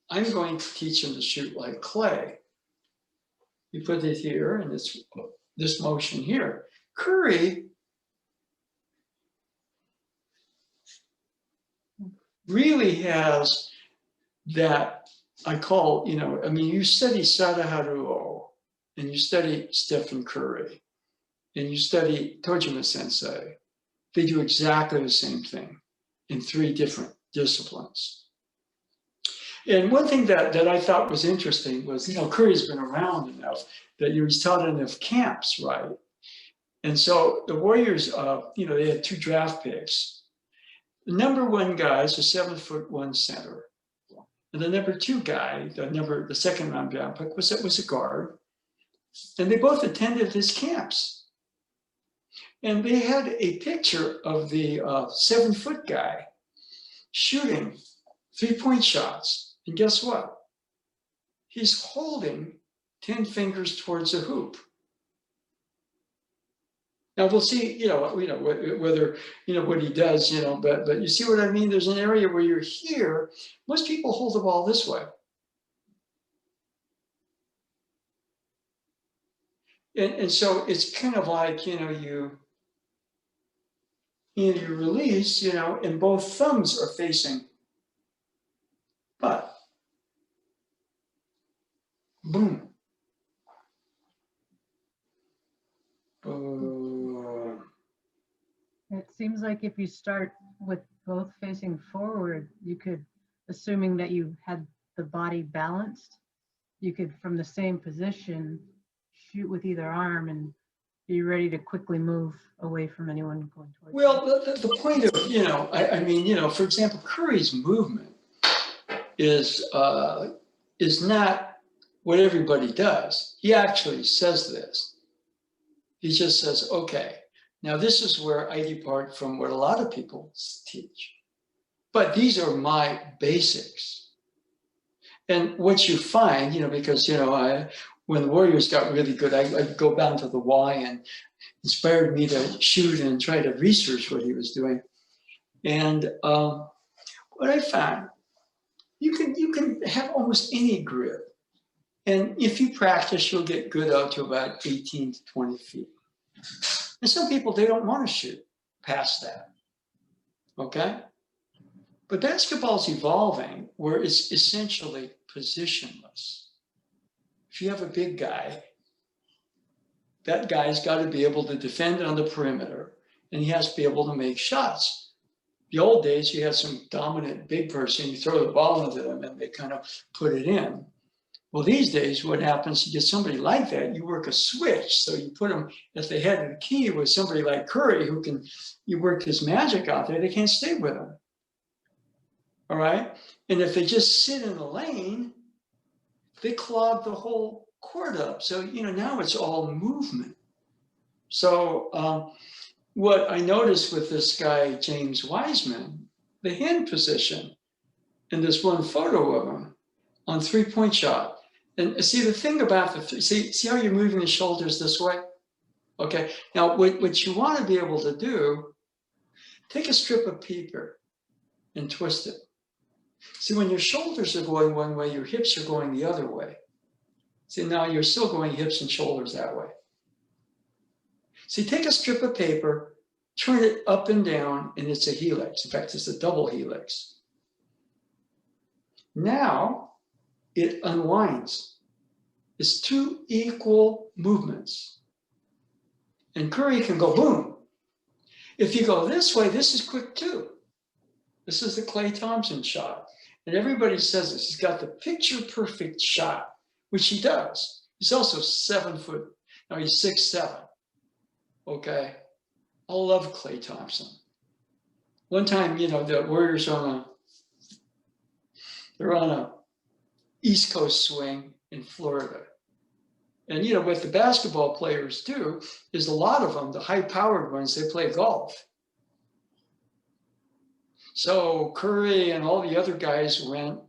I'm going to teach him to shoot like Klay. You put it here, and it's this motion here. Curry really has that, I call, you study Sadaharu Oh, and you study Stephen Curry, and you study Tojima sensei. They do exactly the same thing in 3 different disciplines. And one thing that I thought was interesting was, Curry's been around enough that he's taught enough camps, right? And so the Warriors, they had 2 draft picks. The number 1 guy is a 7'1" center. And the number 2 guy, the second round draft pick, was a guard. And they both attended his camps. And they had a picture of the 7-foot guy shooting 3-point shots. And guess what? He's holding 10 fingers towards a hoop. Now we'll see, whether, what he does, but you see what I mean? There's an area where you're here. Most people hold the ball this way. And so it's kind of like, you release, and both thumbs are facing, but boom. It seems like if you start with both facing forward, you could, assuming that you had the body balanced, you could, from the same position, shoot with either arm and be ready to quickly move away from anyone going towards you. Well, the point of, for example, Curry's movement is not what everybody does. He actually says this. He just says, okay, now this is where I depart from what a lot of people teach. But these are my basics. And what you find, because, when the Warriors got really good, I'd go down to the Y, and inspired me to shoot and try to research what he was doing. And what I found, you can have almost any grip. And if you practice, you'll get good out to about 18 to 20 feet. And some people, they don't want to shoot past that, okay? But basketball's evolving where it's essentially positionless. If you have a big guy, that guy's got to be able to defend on the perimeter, and he has to be able to make shots. The old days, you had some dominant big person, you throw the ball into them, and they kind of put it in. Well, these days, what happens, you get somebody like that, you work a switch. So you put them at the head of the key with somebody like Curry, you work his magic out there, they can't stay with him. All right? And if they just sit in the lane, they clog the whole cord up. So, now it's all movement. So what I noticed with this guy, James Wiseman, the hand position in this one photo of him on 3-point shot. And see, the thing about see how you're moving the shoulders this way? Okay, now what you want to be able to do, take a strip of paper and twist it. See, when your shoulders are going one way, your hips are going the other way. See, now you're still going hips and shoulders that way. See, take a strip of paper, turn it up and down, and it's a helix. In fact, it's a double helix. Now it unwinds. It's 2 equal movements. And Curry can go boom. If you go this way, this is quick too. This is the Klay Thompson shot. And everybody says this. He's got the picture perfect shot, which he does. He's also 7 foot. Now he's 6'7". Okay. I love Klay Thompson. One time, the Warriors they're on a East Coast swing in Florida. And what the basketball players do is a lot of them, the high-powered ones, they play golf. So Curry and all the other guys went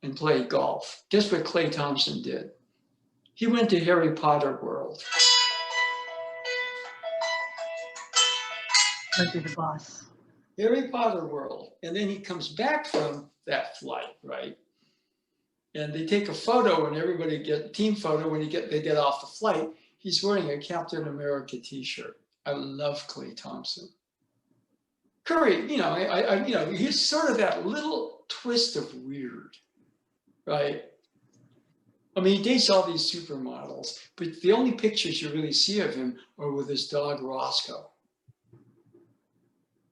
and played golf. Guess what Klay Thompson did? He went to Harry Potter World. Went to the boss. Harry Potter World. And then he comes back from that flight, right? And they take a photo, and everybody get team photo when they get off the flight. He's wearing a Captain America T-shirt. I love Klay Thompson. Curry, he's sort of that little twist of weird, right? I mean, he dates all these supermodels, but the only pictures you really see of him are with his dog Roscoe.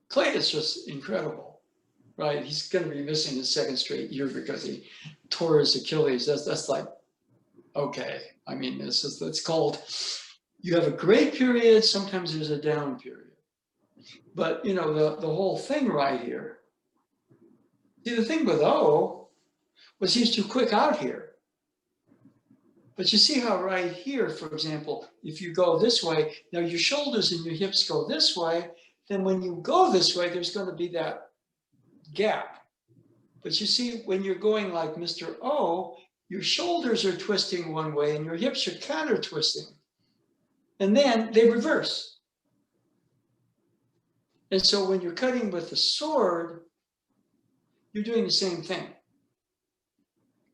Klay is just incredible, right? He's going to be missing his 2nd straight year because he tore his Achilles. That's like, okay. I mean, it's called, you have a great period, sometimes there's a down period. But, the whole thing right here, see, the thing with O was he's too quick out here. But you see how right here, for example, if you go this way, now your shoulders and your hips go this way, then when you go this way, there's going to be that gap. But you see, when you're going like Mr. O, your shoulders are twisting one way and your hips are counter twisting. And then they reverse. And so when you're cutting with the sword, you're doing the same thing.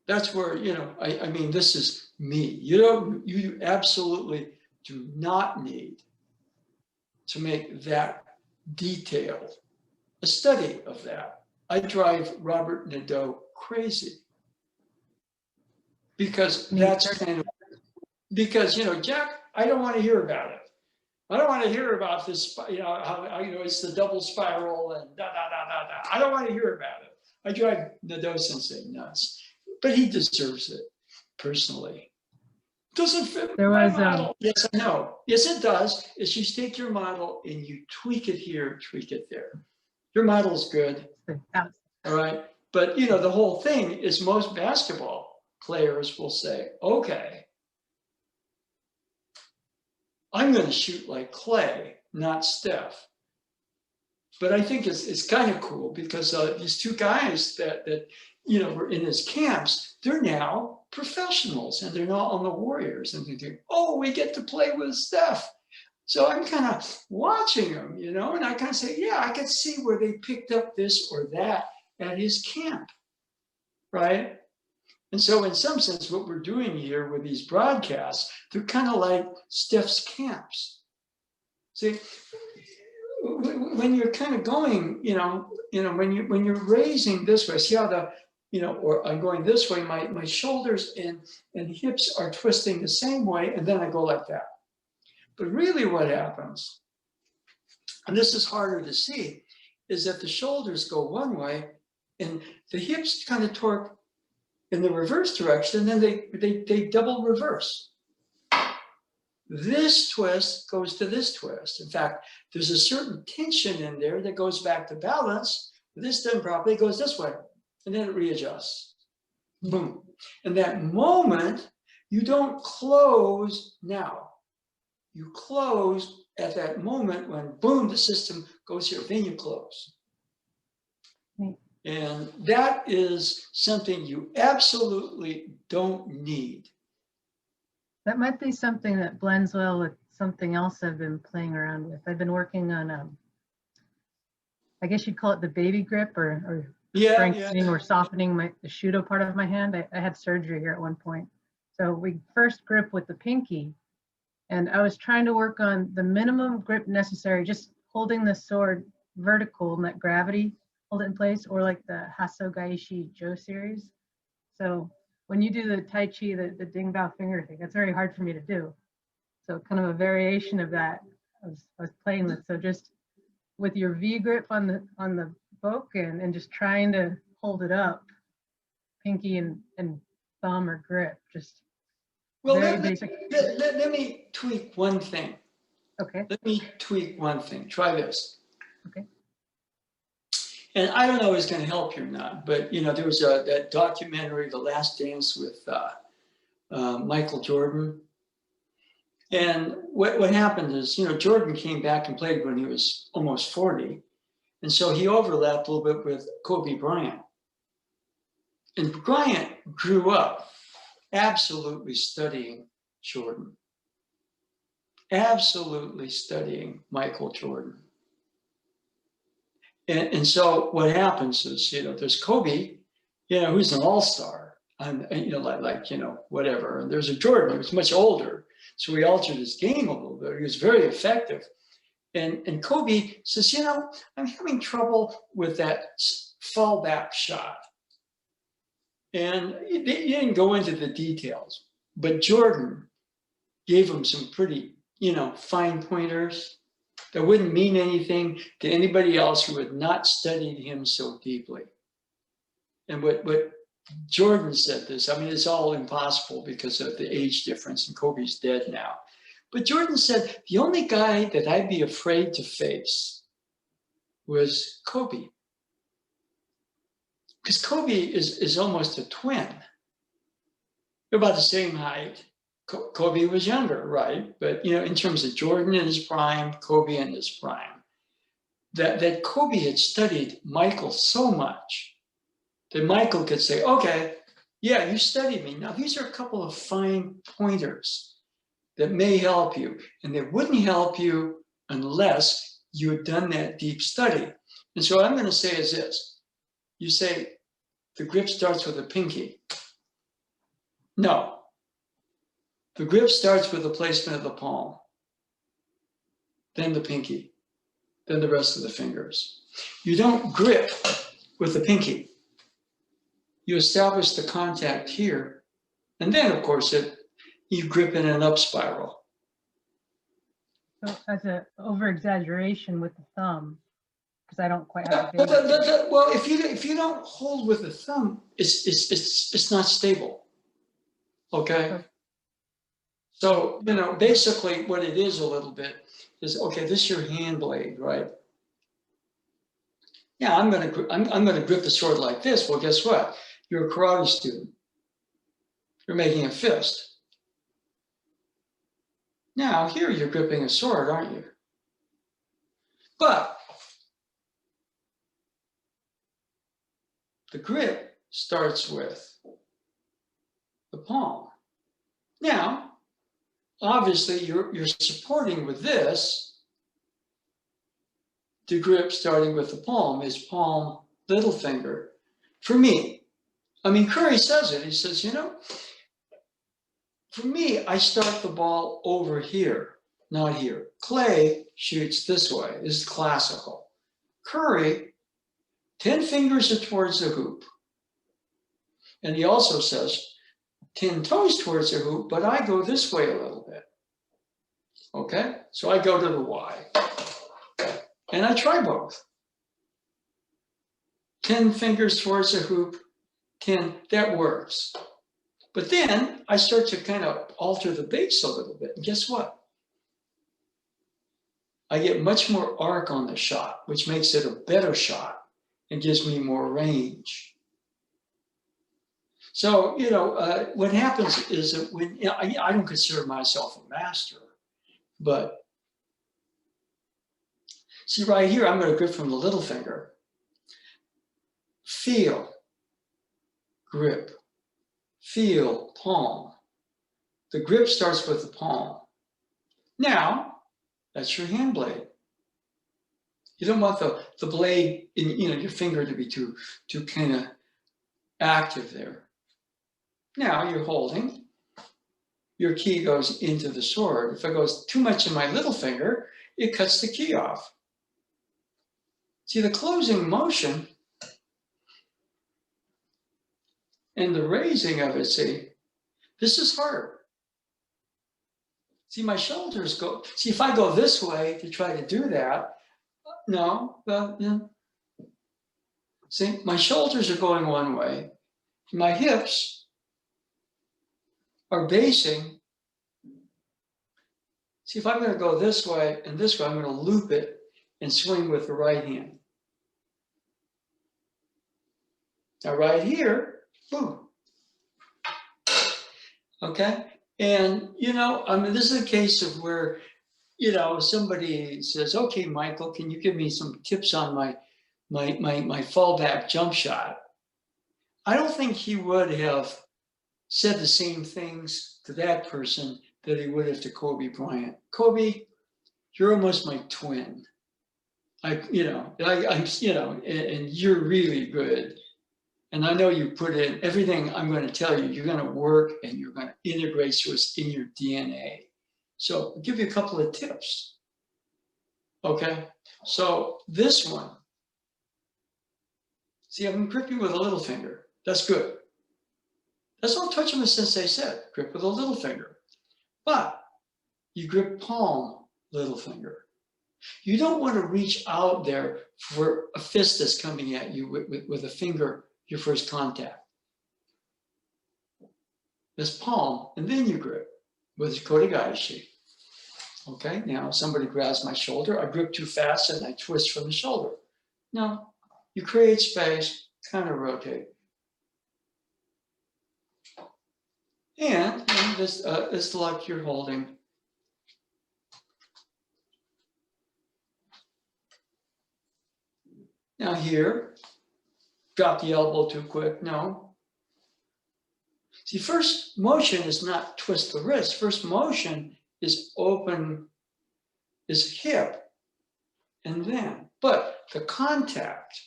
That's where, I mean, this is me. You absolutely do not need to make that detailed a study of that. I drive Robert Nadeau crazy because that's kind of, because, Jack, I don't want to hear about it. I don't want to hear about this, how it's the double spiral and da, da, da, da, da. I don't want to hear about it. I drive Nadeau sensei nuts, but he deserves it personally. Doesn't fit my model. Yes, I know. Yes, it does. It's you take your model and you tweak it here, tweak it there. Your model's good. All right. But, the whole thing is most basketball players will say, okay, I'm going to shoot like Klay, not Steph. But I think it's kind of cool because these 2 guys that were in his camps, they're now professionals and they're not on the Warriors. And they think, oh, we get to play with Steph. So I'm kind of watching them, and I kind of say, yeah, I can see where they picked up this or that at his camp, right? And so in some sense, what we're doing here with these broadcasts, they're kind of like Steph's camps. See, when you're kind of going, when you're raising this way, see how or I'm going this way, my shoulders and hips are twisting the same way, and then I go like that. But really what happens, and this is harder to see, is that the shoulders go one way and the hips kind of torque in the reverse direction, and then they double reverse. This twist goes to this twist. In fact, there's a certain tension in there that goes back to balance. This done properly goes this way, and then it readjusts. boom. And that moment, you don't close now. You close at that moment when, boom, the system goes here, then you close. And that is something you absolutely don't need. That might be something that blends well with something else I've been playing around with. I've been working on, I guess you'd call it the baby grip, or strengthening or softening the shudo part of my hand. I had surgery here at one point. So we first grip with the pinky, and I was trying to work on the minimum grip necessary, just holding the sword vertical and let gravity hold it in place, or like the Hasso Gaishi Jo series. So when you do the Tai Chi, the Ding Bao finger thing, that's very hard for me to do. So kind of a variation of that I was playing with. So just with your V grip on the boken and just trying to hold it up, pinky and thumb or grip, just very basic. Let me tweak one thing. Okay. Let me tweak one thing. Try this. Okay. And I don't know if it's going to help you or not, but there was that documentary, The Last Dance, with Michael Jordan. And what happened is, Jordan came back and played when he was almost 40. And so he overlapped a little bit with Kobe Bryant. And Bryant grew up absolutely studying Jordan, absolutely studying Michael Jordan. And so what happens is, there's Kobe, who's an all-star, and whatever. And there's a Jordan who's much older. So he altered his game a little bit. He was very effective. And Kobe says, I'm having trouble with that fallback shot. And he didn't go into the details, but Jordan gave him some pretty, fine pointers that wouldn't mean anything to anybody else who had not studied him so deeply. And what Jordan said this, it's all impossible because of the age difference, and Kobe's dead now. But Jordan said, the only guy that I'd be afraid to face was Kobe. Because Kobe is almost a twin. They're about the same height. Kobe was younger, right? But in terms of Jordan in his prime, Kobe in his prime, that Kobe had studied Michael so much that Michael could say, okay, yeah, you studied me. Now, these are a couple of fine pointers that may help you. And they wouldn't help you unless you had done that deep study. And so what I'm going to say is this. You say, the grip starts with a pinky. No. The grip starts with the placement of the palm, then the pinky, then the rest of the fingers. You don't grip with the pinky. You establish the contact here, and then, of course, you grip in an up spiral. So as an over-exaggeration with the thumb, because I don't quite have the well, if you don't hold with the thumb, it's not stable. Okay. So basically, what it is a little bit is, okay, this is your hand blade, right? Yeah, I'm gonna grip the sword like this. Well, guess what? You're a karate student. You're making a fist. Now here you're gripping a sword, aren't you? But the grip starts with the palm. Now, obviously, you're supporting with this. The grip starting with the palm is palm, little finger. For me, Curry says it. He says, for me, I start the ball over here, not here. Clay shoots this way. This is classical. Curry, 10 fingers are towards the hoop. And he also says, 10 toes towards the hoop, but I go this way a little bit. Okay? So I go to the Y. And I try both. 10 fingers towards the hoop, 10, that works. But then I start to kind of alter the base a little bit. And guess what? I get much more arc on the shot, which makes it a better shot and gives me more range. So, what happens is that when, I don't consider myself a master, but see right here, I'm going to grip from the little finger. Feel, grip, feel, palm. The grip starts with the palm. Now, that's your hand blade. You don't want the blade in your finger to be too kind of active there. Now you're holding. Your key goes into the sword. If it goes too much in my little finger, it cuts the key off. See, the closing motion and the raising of it, see, this is hard. See, my shoulders go, see, if I go this way to try to do that, no, see, my shoulders are going one way. My hips are basing. See, if I'm going to go this way and this way, I'm going to loop it and swing with the right hand. Now, right here, boom. Okay? And, this is a case of where, somebody says, okay, Michael, can you give me some tips on my fallback jump shot? I don't think he would have said the same things to that person that he would have to Kobe Bryant. Kobe, you're almost my twin. And you're really good. And I know you put in everything I'm going to tell you, you're going to work and you're going to integrate so it's in your DNA. So I'll give you a couple of tips. Okay, so this one, see, I'm gripping with a little finger. That's good. That's what Tojima sensei said, grip with a little finger. But you grip palm, little finger. You don't want to reach out there for a fist that's coming at you with a finger, your first contact. This palm, and then you grip with kotegaishi. Okay, now somebody grabs my shoulder, I grip too fast and I twist from the shoulder. No, you create space, kind of rotate. And this like you're holding. Now here, drop the elbow too quick, no. See, first motion is not twist the wrist. First motion is open, is hip, and then, but the contact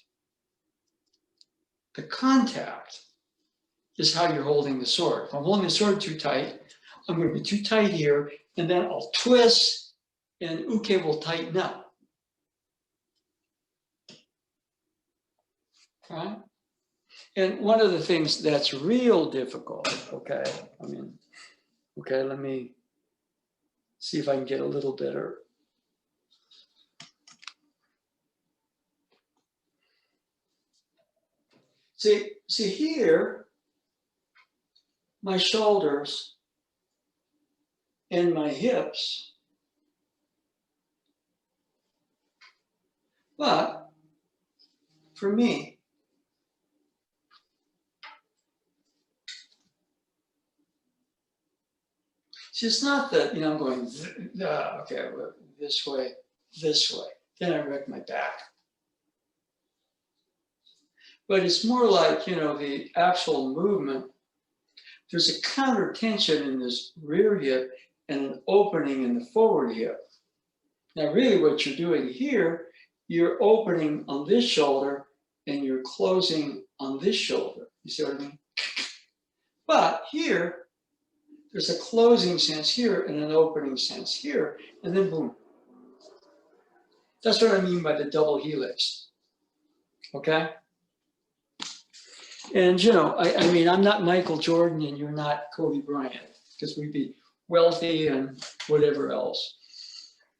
is how you're holding the sword. If I'm holding the sword too tight, I'm going to be too tight here, and then I'll twist, and uke will tighten up. Right? And one of the things that's real difficult, okay, let me see if I can get a little better. See here, my shoulders and my hips, but for me, see, it's not that, I'm going, okay, this way, then I wreck my back. But it's more like, the actual movement. There's a counter tension in this rear hip and an opening in the forward hip. Now, really what you're doing here, you're opening on this shoulder and you're closing on this shoulder. You see what I mean? But here, there's a closing sense here and an opening sense here, and then boom. That's what I mean by the double helix, okay? And, I'm not Michael Jordan and you're not Kobe Bryant, because we'd be wealthy and whatever else.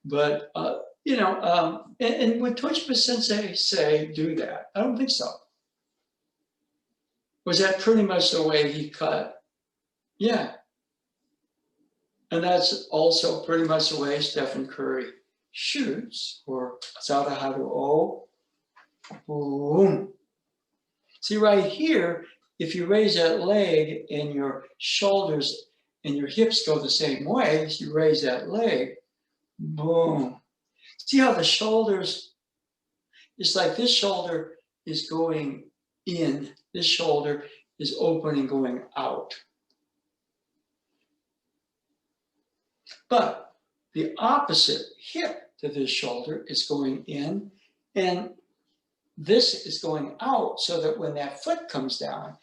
But, and would Tojima sensei say do that? I don't think so. Was that pretty much the way he cut? Yeah. And that's also pretty much the way Steph Curry shoots, or Sadaharu Oh. Boom. See right here, if you raise that leg and your shoulders and your hips go the same way, as you raise that leg, boom. See how the shoulders, it's like this shoulder is going in, this shoulder is open and going out. But the opposite hip to this shoulder is going in, and this is going out, so that when that foot comes down,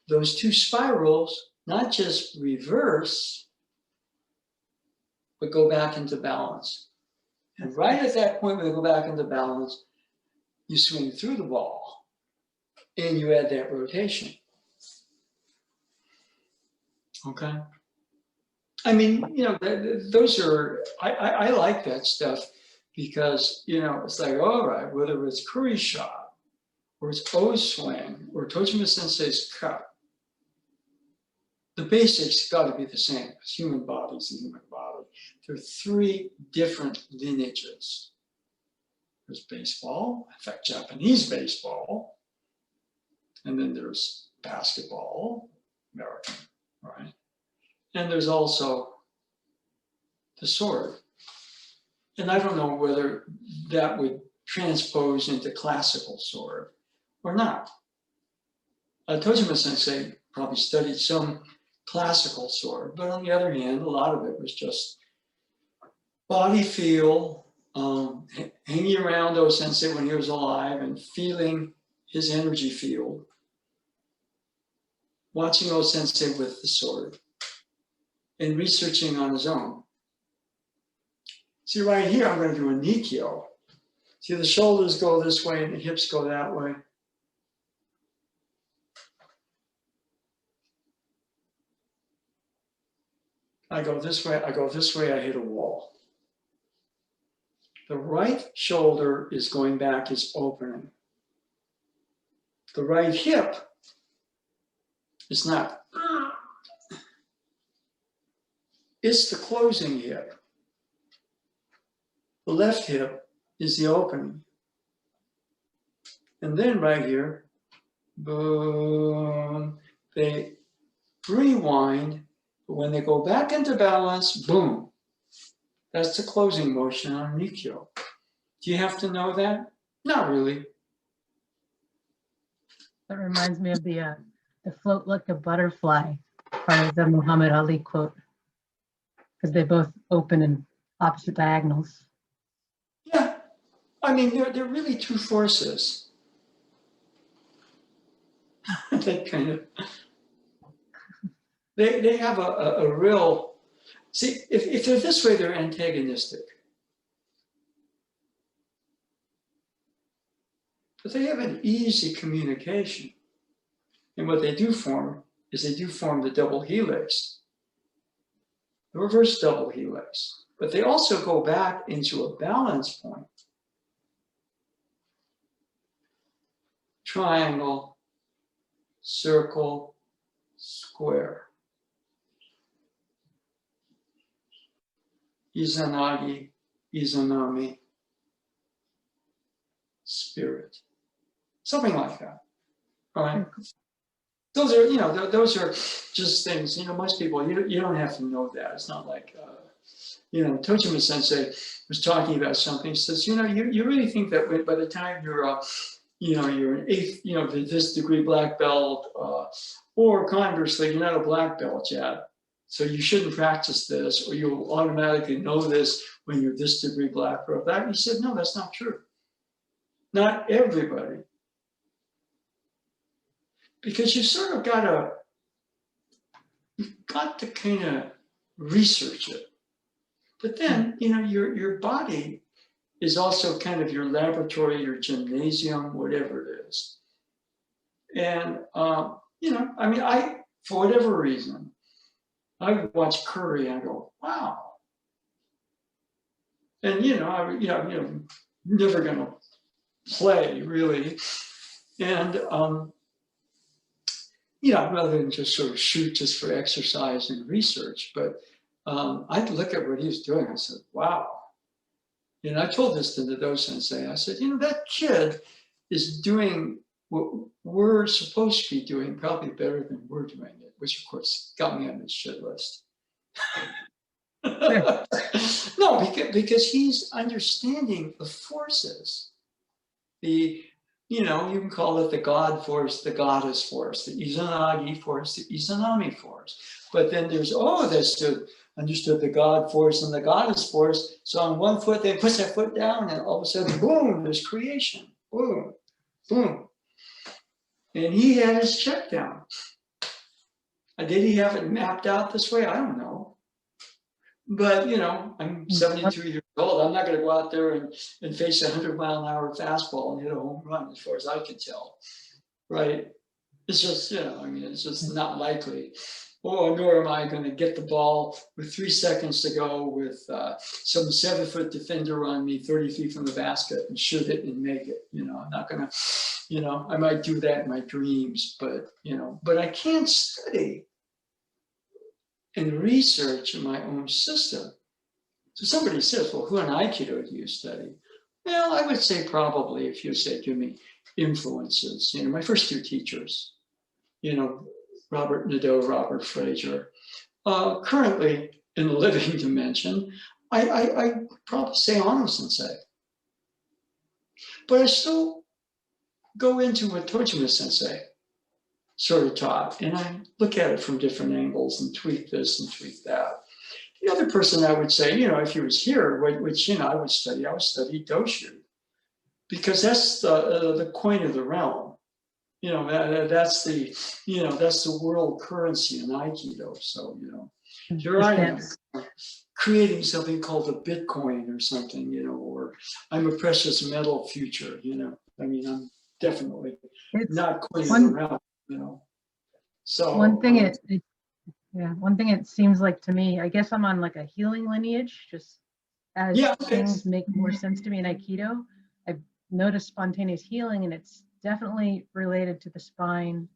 those two spirals not just reverse, but go back into balance. And right at that point, when they go back into balance, you swing through the ball and you add that rotation. Okay? I mean, you know, those are, I like that stuff because, you know, it's like, all right, whether it's Curry shot or it's O swing or Tojima Sensei's cut, the basics got to be the same because human body's a human body. There are three different lineages. There's baseball, in fact, Japanese baseball, and then there's basketball, American, right? And there's also the sword. And I don't know whether that would transpose into classical sword or not. Tojima Sensei probably studied some classical sword, but on the other hand, a lot of it was just body feel, hanging around O Sensei when he was alive and feeling his energy field, watching O Sensei with the sword, and researching on his own. See right here, I'm going to do a Nikyo. See the shoulders go this way and the hips go that way. I go this way, I hit a wall. The right shoulder is going back, is opening. The right hip is not. It's the closing hip. The left hip is the opening. And then right here, boom, they rewind. But when they go back into balance, boom. That's the closing motion on Nikyo. Do you have to know that? Not really. That reminds me of the float like a butterfly part of the Muhammad Ali quote, because they both open in opposite diagonals. Yeah, I mean, they're really two forces. That kind of, they have a real, see, if they're this way, they're antagonistic. But they have an easy communication. And what they do form is they do form the double helix, the reverse double helix. But they also go back into a balance point. Triangle, circle, square. Izanagi, Izanami, spirit. Something like that. All right. Those are, you know, those are just things, you know, most people, you don't have to know that. It's not like, you know, Tojima Sensei was talking about something. He says, you know, you really think that by the time you're, you know, you're an eighth, you know, this degree black belt, or conversely, you're not a black belt yet. So you shouldn't practice this, or you'll automatically know this when you're this degree black belt. He said, no, that's not true. Not everybody. Because you sort of you've got to kind of research it. But then, you know, your body is also kind of your laboratory, your gymnasium, whatever it is. And, you know, I mean, for whatever reason, I watch Curry and I go, wow. And, you know, never going to play really. And, you know, rather than just sort of shoot just for exercise and research, but I'd look at what he was doing. I said, wow. And I told this to the Do Sensei. I said, you know, that kid is doing we're supposed to be doing probably better than we're doing it, which of course got me on the shit list. No, because he's understanding the forces, the, you can call it the God force, the goddess force, the Izanagi force, the Izanami force. But then there's, understood the God force and the goddess force. So on one foot, they push that foot down, and all of a sudden, boom, there's creation. Boom, boom. And he had his check down. Did he have it mapped out this way? I don't know. But, I'm 72 years old. I'm not going to go out there and face a 100-mile-an-hour fastball and hit a home run, as far as I can tell. Right? It's just, it's just not likely. Nor am I going to get the ball with 3 seconds to go with some 7-foot defender on me 30 feet from the basket and shoot it and make it. I'm not going to, I might do that in my dreams, but I can't study and research in my own system. So somebody says, well, who in Aikido do you study? Well, I would say probably, if you say to me, influences. My first 2 teachers, Robert Nadeau, Robert Fraser. Currently, in the living dimension, I probably say Ono Sensei. But I still go into what Tojima Sensei sort of taught, and I look at it from different angles and tweak this and tweak that. The other person I would say, if he was here, which I would study Doshu, because that's the coin of the realm. That's the world currency in Aikido. So, here I am creating something called a Bitcoin or something, or I'm a precious metal future, I'm definitely not coining the realm, So one thing it seems like to me, I guess I'm on like a healing lineage, just as things make more sense to me in Aikido. I've noticed spontaneous healing, and it's definitely related to the spine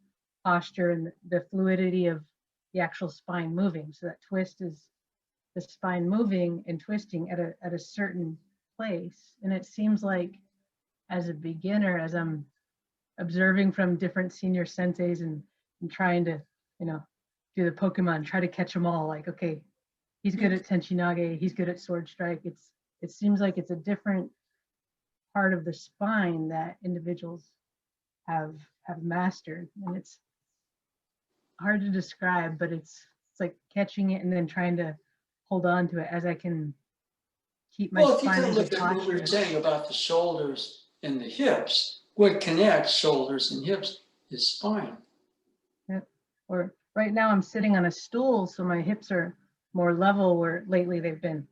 posture and the fluidity of the actual spine moving. So that twist is the spine moving and twisting at a certain place. And it seems like as a beginner, as I'm observing from different senior senseis and trying to, do the Pokemon, try to catch them all, like, okay, he's good at Tenchinage, he's good at sword strike. It seems like it's a different part of the spine that individuals have mastered, and it's hard to describe, but it's like catching it and then trying to hold on to it as I can keep my spine. Well, if you kind of look at what we were saying about the shoulders and the hips, what connects shoulders and hips is spine. Yep. Or right now I'm sitting on a stool, so my hips are more level, where lately they've been.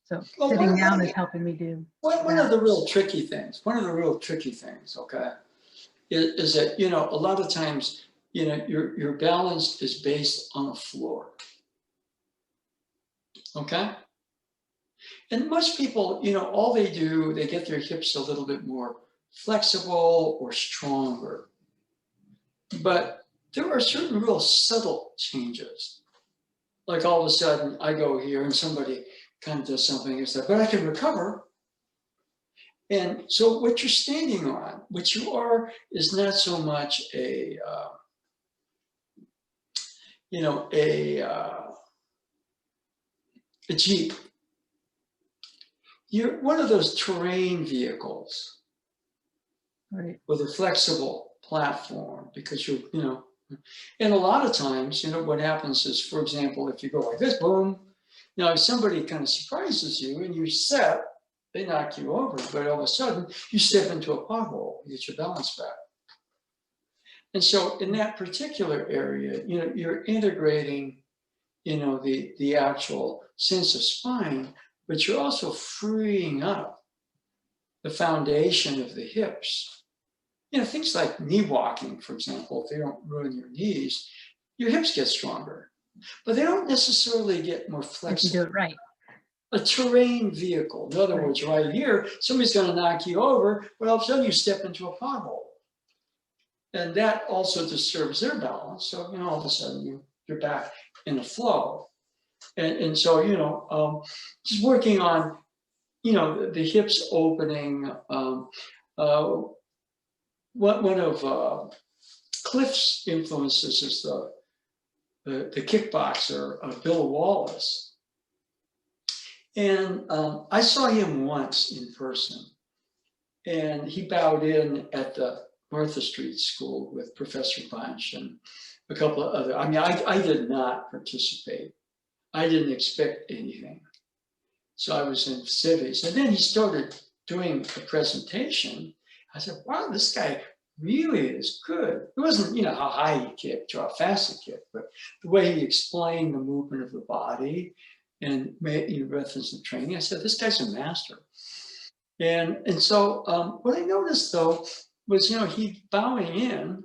So sitting down is helping me do. One of the real tricky things, okay, is that, a lot of times, your balance is based on the floor. Okay? And most people, all they do, they get their hips a little bit more flexible or stronger. But there are certain real subtle changes. Like all of a sudden I go here and somebody kind of does something and stuff, but I can recover. And so what you're standing on, what you are, is not so much a Jeep. You're one of those terrain vehicles, right, with a flexible platform, because and a lot of times, what happens is, for example, if you go like this, boom, if somebody kind of surprises you and you set, they knock you over, but all of a sudden you step into a pothole, you get your balance back. And so in that particular area, you're integrating, the actual sense of spine, but you're also freeing up the foundation of the hips. Things like knee walking, for example, if they don't ruin your knees, your hips get stronger, but they don't necessarily get more flexible. If you do it right. A terrain vehicle. In other words, right here, somebody's going to knock you over, but all of a sudden you step into a pothole. And that also disturbs their balance. So, all of a sudden you're back in a flow. And so, just working on, the hips opening, one of Cliff's influences is the kickboxer, Bill Wallace. And I saw him once in person, and he bowed in at the Martha Street School with Professor Bunch and a couple of other. I mean, I did not participate. I didn't expect anything. So I was in civics. And then he started doing a presentation. I said, wow, this guy really is good. It wasn't, you know, how high he kicked or how fast he kicked, but the way he explained the movement of the body and made, you know, reference to training. I said, this guy's a master. And so what I noticed though was, you know, he bowing in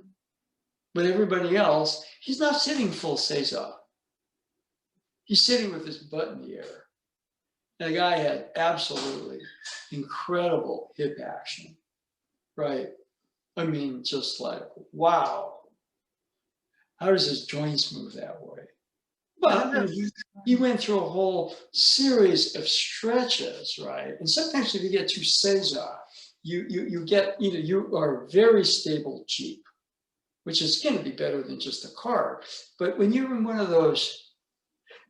with everybody else. He's not sitting full seiza. He's sitting with his butt in the air. And the guy had absolutely incredible hip action, right? I mean, just like, wow, how does his joints move that way? But you know, he went through a whole series of stretches, right? And sometimes if you get too seiza, you get, you know, you are very stable Jeep, which is going to be better than just a car. But when you're in one of those,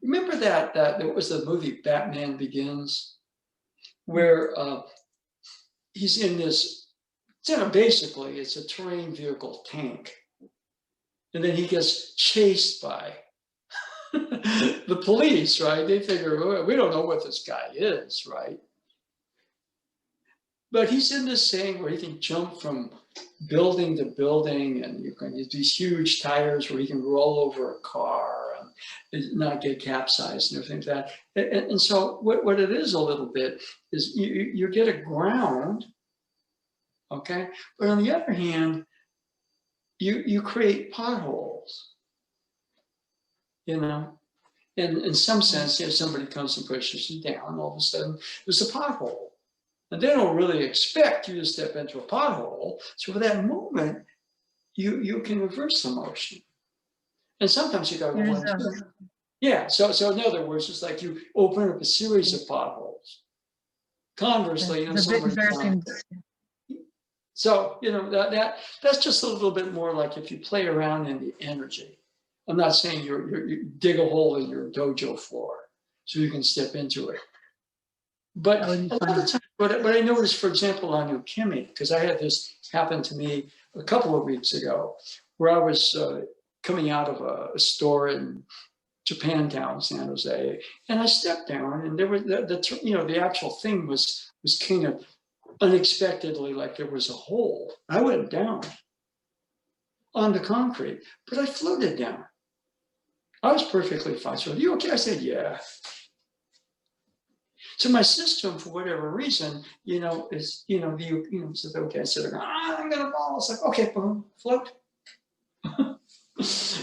remember that there was the movie Batman Begins, where he's in this, you know, basically it's a terrain vehicle tank. And then he gets chased by the police, right? They figure, oh, we don't know what this guy is, right? But he's in this thing where he can jump from building to building, and you can use these huge tires where he can roll over a car and not get capsized and everything like that. And so what it is a little bit is you get a ground, okay? But on the other hand, you create potholes, you know? And in some sense, if somebody comes and pushes you down, all of a sudden there's a pothole. And they don't really expect you to step into a pothole. So for that moment, you can reverse the motion. And sometimes you gotta go one, two. Yeah, so in other words, it's like you open up a series of potholes. Conversely, you know, somebody so, you know, that's just a little bit more like if you play around in the energy. I'm not saying you dig a hole in your dojo floor so you can step into it. But a lot of times, what I noticed, for example, on Ukimi, because I had this happen to me a couple of weeks ago, where I was coming out of a store in Japantown, San Jose, and I stepped down, and there was the actual thing was kind of unexpectedly, like there was a hole. I went down on the concrete, but I floated down. I was perfectly fine. So, are you okay? I said, yeah. So my system, for whatever reason, you know, is, you know, says, okay, I said, I'm gonna fall. It's like, okay, boom, float.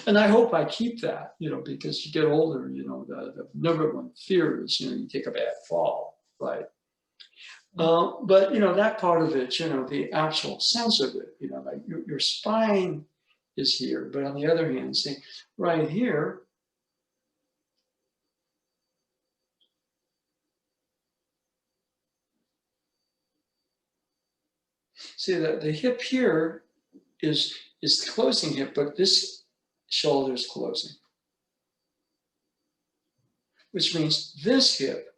And I hope I keep that, you know, because you get older, you know, the number one fear is, you know, you take a bad fall, right? But, you know, that part of it, you know, the actual sense of it, you know, like your spine is here, but on the other hand, see, right here, see that the hip here is the closing hip, but this shoulder is closing, which means this hip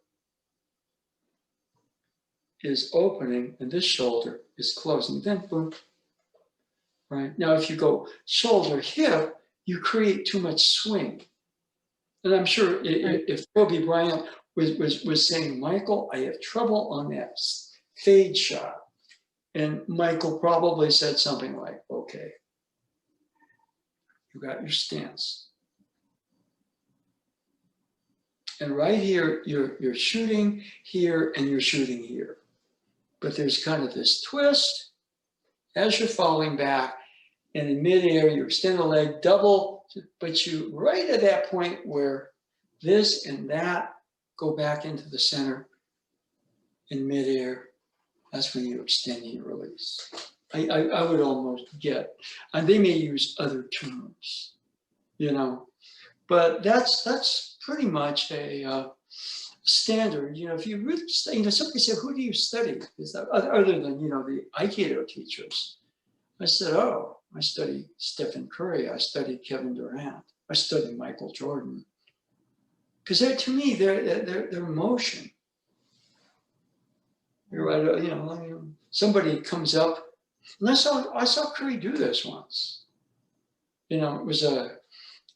is opening and this shoulder is closing. Then boom, right? Now, if you go shoulder hip, you create too much swing. And I'm sure if Kobe Bryant was saying, Michael, I have trouble on that fade shot. And Michael probably said something like, okay, you got your stance. And right here, you're shooting here and you're shooting here. But there's kind of this twist as you're falling back, and in midair, you extend the leg, double, but you right at that point where this and that go back into the center in midair, that's when you extend and release. I would almost get, and they may use other terms, you know, but that's pretty much a standard. You know, if you really study, you know, somebody said, who do you study? Is that other than, you know, the Aikido teachers? I said, oh, I study Stephen Curry. I studied Kevin Durant. I studied Michael Jordan. Because to me, they're motion. You're right, you know, somebody comes up, and I saw Curry do this once. You know, it was a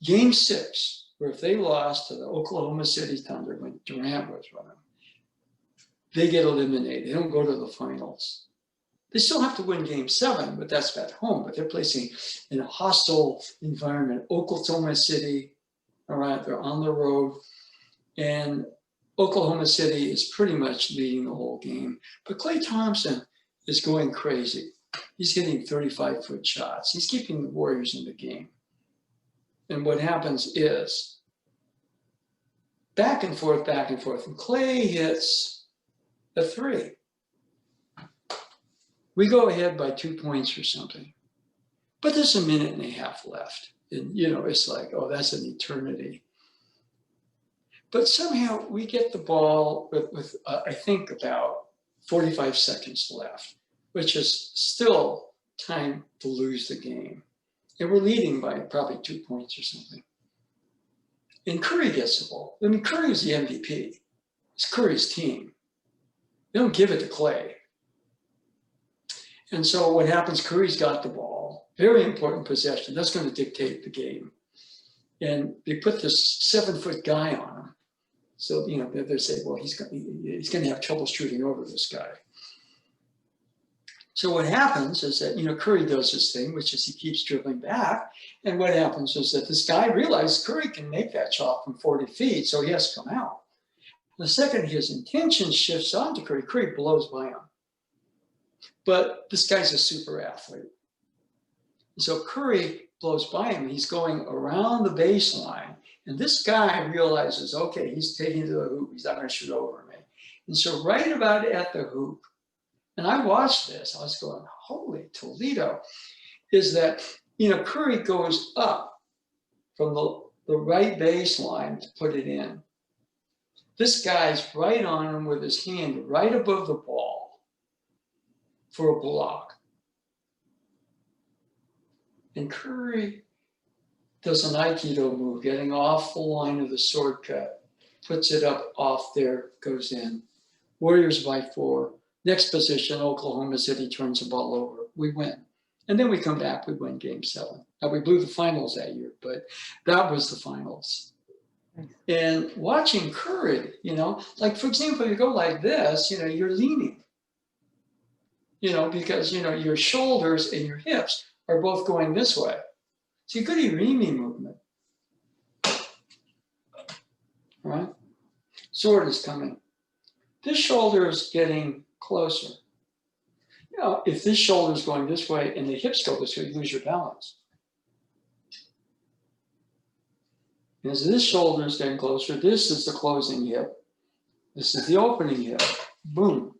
game 6, where if they lost to the Oklahoma City Thunder when Durant was running, they get eliminated. They don't go to the finals. They still have to win game 7, but that's at home. But they're placing in a hostile environment, Oklahoma City. All right, they're on the road. And Oklahoma City is pretty much leading the whole game. But Klay Thompson is going crazy. He's hitting 35-foot shots. He's keeping the Warriors in the game. And what happens is back and forth, back and forth. And Klay hits a 3. We go ahead by 2 points or something. But there's a minute and a half left. And, you know, it's like, oh, that's an eternity. But somehow we get the ball with I think, about 45 seconds left, which is still time to lose the game. And we're leading by probably 2 points or something. And Curry gets the ball. I mean, Curry is the MVP. It's Curry's team. They don't give it to Klay. And so what happens, Curry's got the ball. Very important possession. That's going to dictate the game. And they put this 7-foot guy on him. So, you know, they say, well, he's going to have trouble shooting over this guy. So what happens is that, you know, Curry does this thing, which is he keeps dribbling back. And what happens is that this guy realizes Curry can make that shot from 40 feet, so he has to come out. The second his intention shifts onto Curry, Curry blows by him. But this guy's a super athlete. And so Curry blows by him. He's going around the baseline. And this guy realizes, okay, he's taking to the hoop. He's not going to shoot over me. And so right about at the hoop, and I watched this, I was going, holy Toledo, is that, you know, Curry goes up from the right baseline to put it in. This guy's right on him with his hand right above the ball for a block. And Curry does an Aikido move, getting off the line of the sword cut, puts it up off there, goes in. Warriors by 4. Next position, Oklahoma City turns the ball over. We win. And then we come back, we win game 7. Now, we blew the finals that year, but that was the finals. And watching Curry, you know, like, for example, you go like this, you know, you're leaning, you know, because, you know, your shoulders and your hips are both going this way. So you got a Irimi movement, right? Sword is coming. This shoulder is getting closer. You know, if this shoulder is going this way and the hips go this way, you lose your balance. As this shoulder is getting closer, this is the closing hip. This is the opening hip. Boom.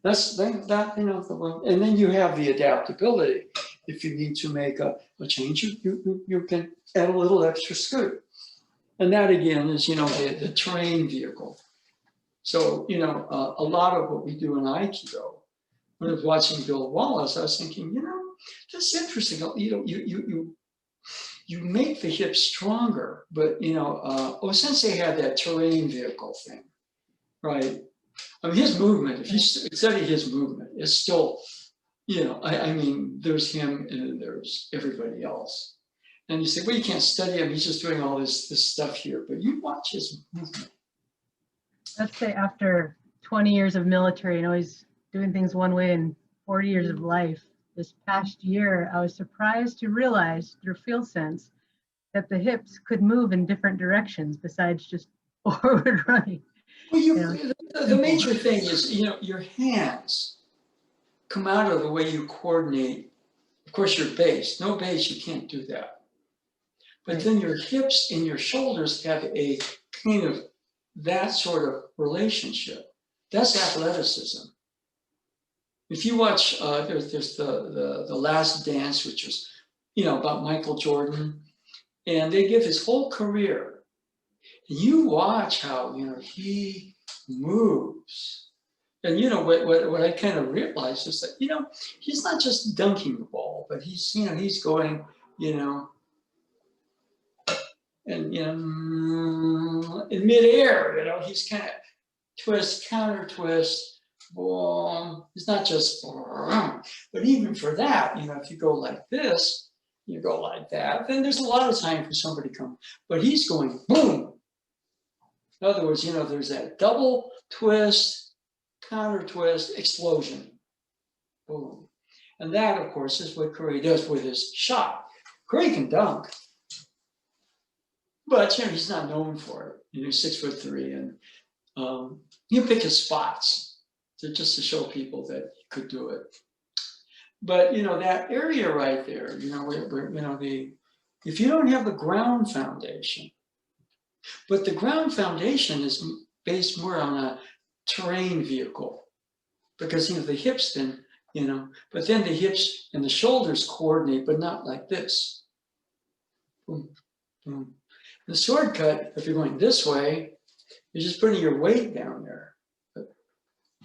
That's that, you know, and then you have the adaptability. If you need to make a change, you can add a little extra scoot. And that again is, you know, the terrain vehicle. So, you know, a lot of what we do in Aikido, when I was watching Bill Wallace, I was thinking, you know, that's interesting. You know, you make the hips stronger, but, you know, sensei had that terrain vehicle thing, right? I mean, his movement, if you study his movement, it's still, you know, I mean, there's him and there's everybody else. And you say, well, you can't study him. He's just doing all this stuff here. But you watch his movement. Let's say after 20 years of military and always doing things one way and 40 years of life, this past year, I was surprised to realize through field sense that the hips could move in different directions besides just forward running. Well, the major thing is, you know, your hands come out of the way you coordinate. Of course, your base. No base, you can't do that. But then your hips and your shoulders have a kind of that sort of relationship. That's athleticism. If you watch, there's the Last Dance, which was, you know, about Michael Jordan, and they give his whole career. And you watch how, you know, he moves And you know what I kind of realized is that, you know, he's not just dunking the ball, but he's, you know, he's going, you know, and you know, in midair, you know, he's kind of twist, counter twist, boom. It's not just, but even for that, you know, if you go like this, you go like that, then there's a lot of time for somebody to come. But he's going boom. In other words, you know, there's that double twist, counter twist, explosion, boom. And that, of course, is what Curry does with his shot. Curry can dunk, but you know, he's not known for it. You know, he's 6'3", and you pick his spots just to show people that he could do it. But you know, that area right there, you know, where you know, if you don't have the ground foundation, but the ground foundation is based more on a terrain vehicle, because you know the hips then, you know, but then the hips and the shoulders coordinate, but not like this. Boom, boom. The sword cut, if you're going this way, you're just putting your weight down there. But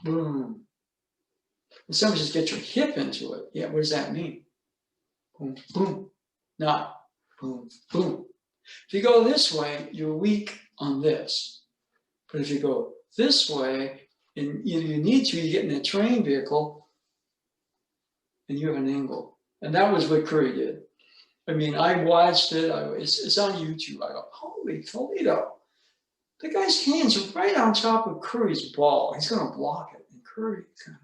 boom. And somebody just get your hip into it. Yeah, what does that mean? Boom, boom. Not boom, boom. If you go this way, you're weak on this. But if you go this way, and you need to, you get in a terrain vehicle, and you have an angle. And that was what Curry did. I mean, I watched it. It's on YouTube. I go, holy Toledo. The guy's hands are right on top of Curry's ball. He's going to block it. And Curry kind of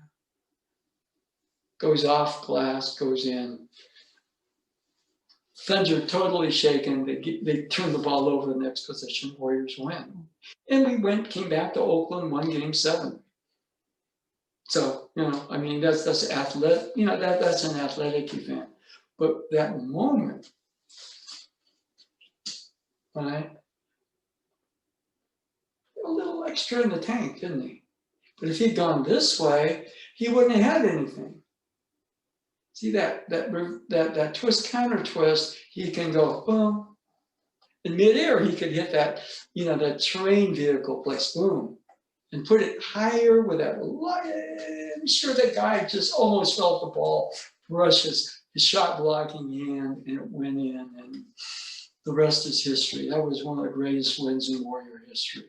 goes off glass, goes in. Thunder totally shaken. They turn the ball over the next position. Warriors win. And we came back to Oakland, won game 7. So, you know, I mean, that's athletic, you know, that's an athletic event. But that moment, right? A little extra in the tank, didn't he? But if he'd gone this way, he wouldn't have had anything. See that twist, counter twist, he can go boom. In midair, he could hit that, you know, that terrain vehicle place, boom, and put it higher with that light. I'm sure that guy just almost felt the ball brush his shot blocking hand, and it went in, and the rest is history. That was one of the greatest wins in Warrior history.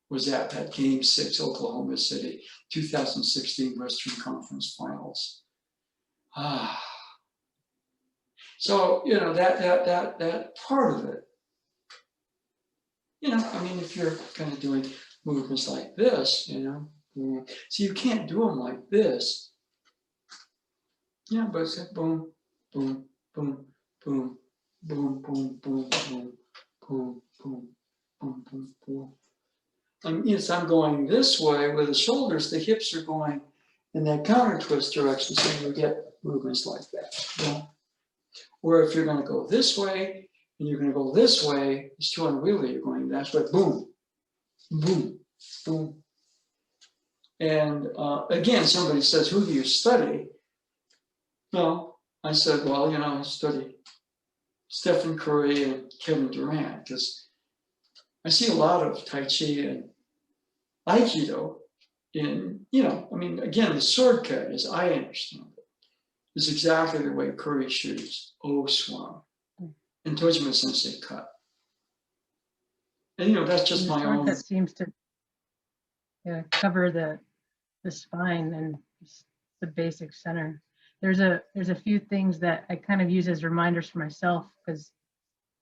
Was that Game 6, Oklahoma City, 2016 Western Conference Finals. So, you know, that part of it, you know, I mean, if you're kind of doing movements like this, you know, so you can't do them like this. Yeah, but it's like boom, boom, boom, boom, boom, boom, boom, boom, boom, boom, boom, boom, boom. Yes, I'm going this way with the shoulders, the hips are going in that counter twist direction, so you get movements like that. Yeah. Or if you're going to go this way, and you're going to go this way, it's 200 wheeler, you're going that way, boom, boom, boom. And again, somebody says, who do you study? No, I said, well, you know, I study Steph Curry and Kevin Durant, because I see a lot of Tai Chi and Aikido in, you know, I mean, again, the sword cut, as I understand it, is exactly the way Curry shoots. Oh, swung. And Tojima sensei cut. And, you know, that's just my own. That seems to cover the spine and the basic center. There's a few things that I kind of use as reminders for myself, because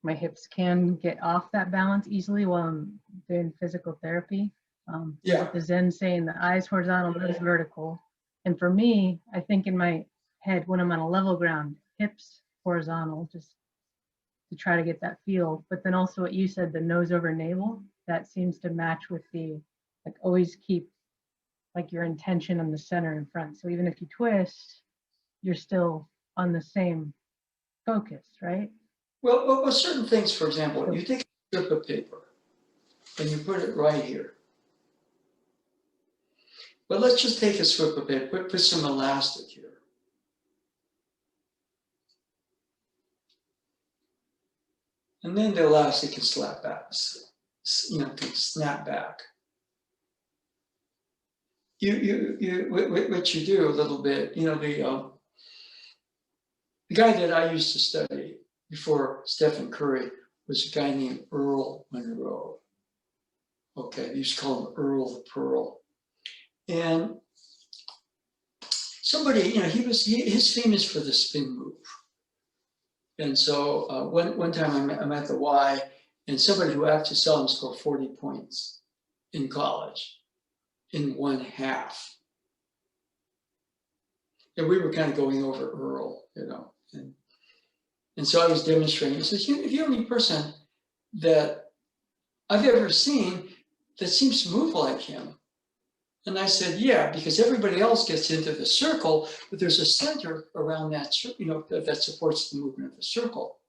my hips can get off that balance easily while I'm doing physical therapy. Like the Zen saying, the eyes horizontal, nose vertical. And for me, I think in my head, when I'm on a level ground, hips horizontal, just to try to get that feel. But then also what you said, the nose over navel, that seems to match with the, like, always keep like your intention on the center in front. So even if you twist, you're still on the same focus, right? Well, certain things, for example, you take a strip of paper and you put it right here. But let's just take a strip of paper, put some elastic here. And then the elastic can slap back, you know, can snap back. what you do a little bit, the guy that I used to study before Steph Curry was a guy named Earl Monroe. Okay, they used to call him Earl the Pearl. And somebody, his famous for the spin move. And so one time I'm at the Y, and somebody who had to sell him scored 40 points in college in 1/2. And we were kind of going over Earl, and so I was demonstrating. He says, "You're the only person that I've ever seen that seems to move like him." And I said, "Yeah, because everybody else gets into the circle, but there's a center around that, that supports the movement of the circle.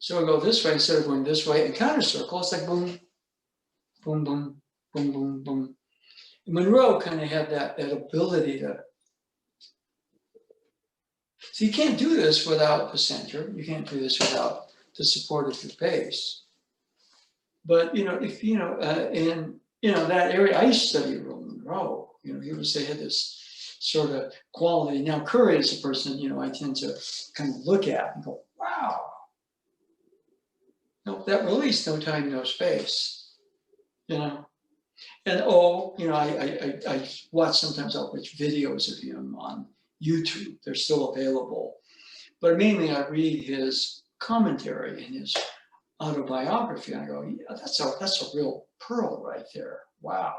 So I go this way instead of going this way and counter circle. It's like boom, boom, boom, boom, boom, boom." And Monroe kind of had that ability to. So you can't do this without the center. You can't do this without the support of your base. But if in that area, I used to study Earl Monroe. They had this sort of quality. Now Curry is a person I tend to kind of look at and go, wow. No, that release, no time, no space. And I watch sometimes. I'll watch videos of him on YouTube. They're still available. But mainly I read his commentary and his autobiography. And I go, yeah, that's a real pearl right there. Wow.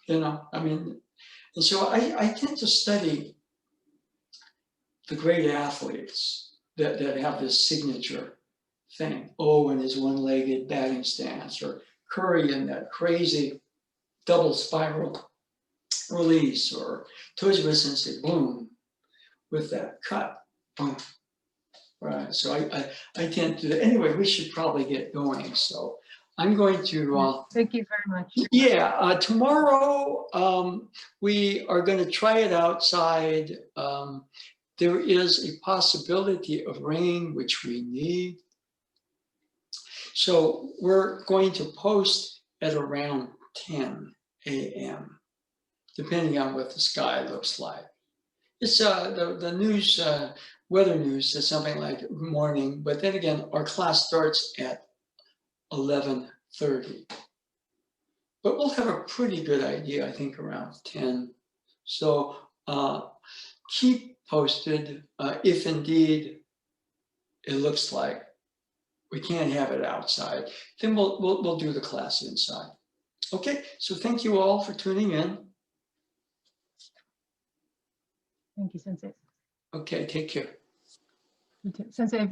And so I tend to study the great athletes that have this signature thing. Oh, in his one-legged batting stance, or Curry in that crazy double spiral release, or Tojima sensei, boom, with that cut, boom. Right, so I tend to, anyway, we should probably get going. So I'm going to. Thank you very much. Yeah, tomorrow we are going to try it outside. There is a possibility of rain, which we need. So we're going to post at around 10 a.m., depending on what the sky looks like. It's the news, weather news is something like morning, but then again, our class starts at 11:30. But we'll have a pretty good idea, I think, around 10. So keep posted if indeed it looks like we can't have it outside. Then we'll do the class inside. Okay, so thank you all for tuning in. Thank you, Sensei. Okay, take care. Sensei.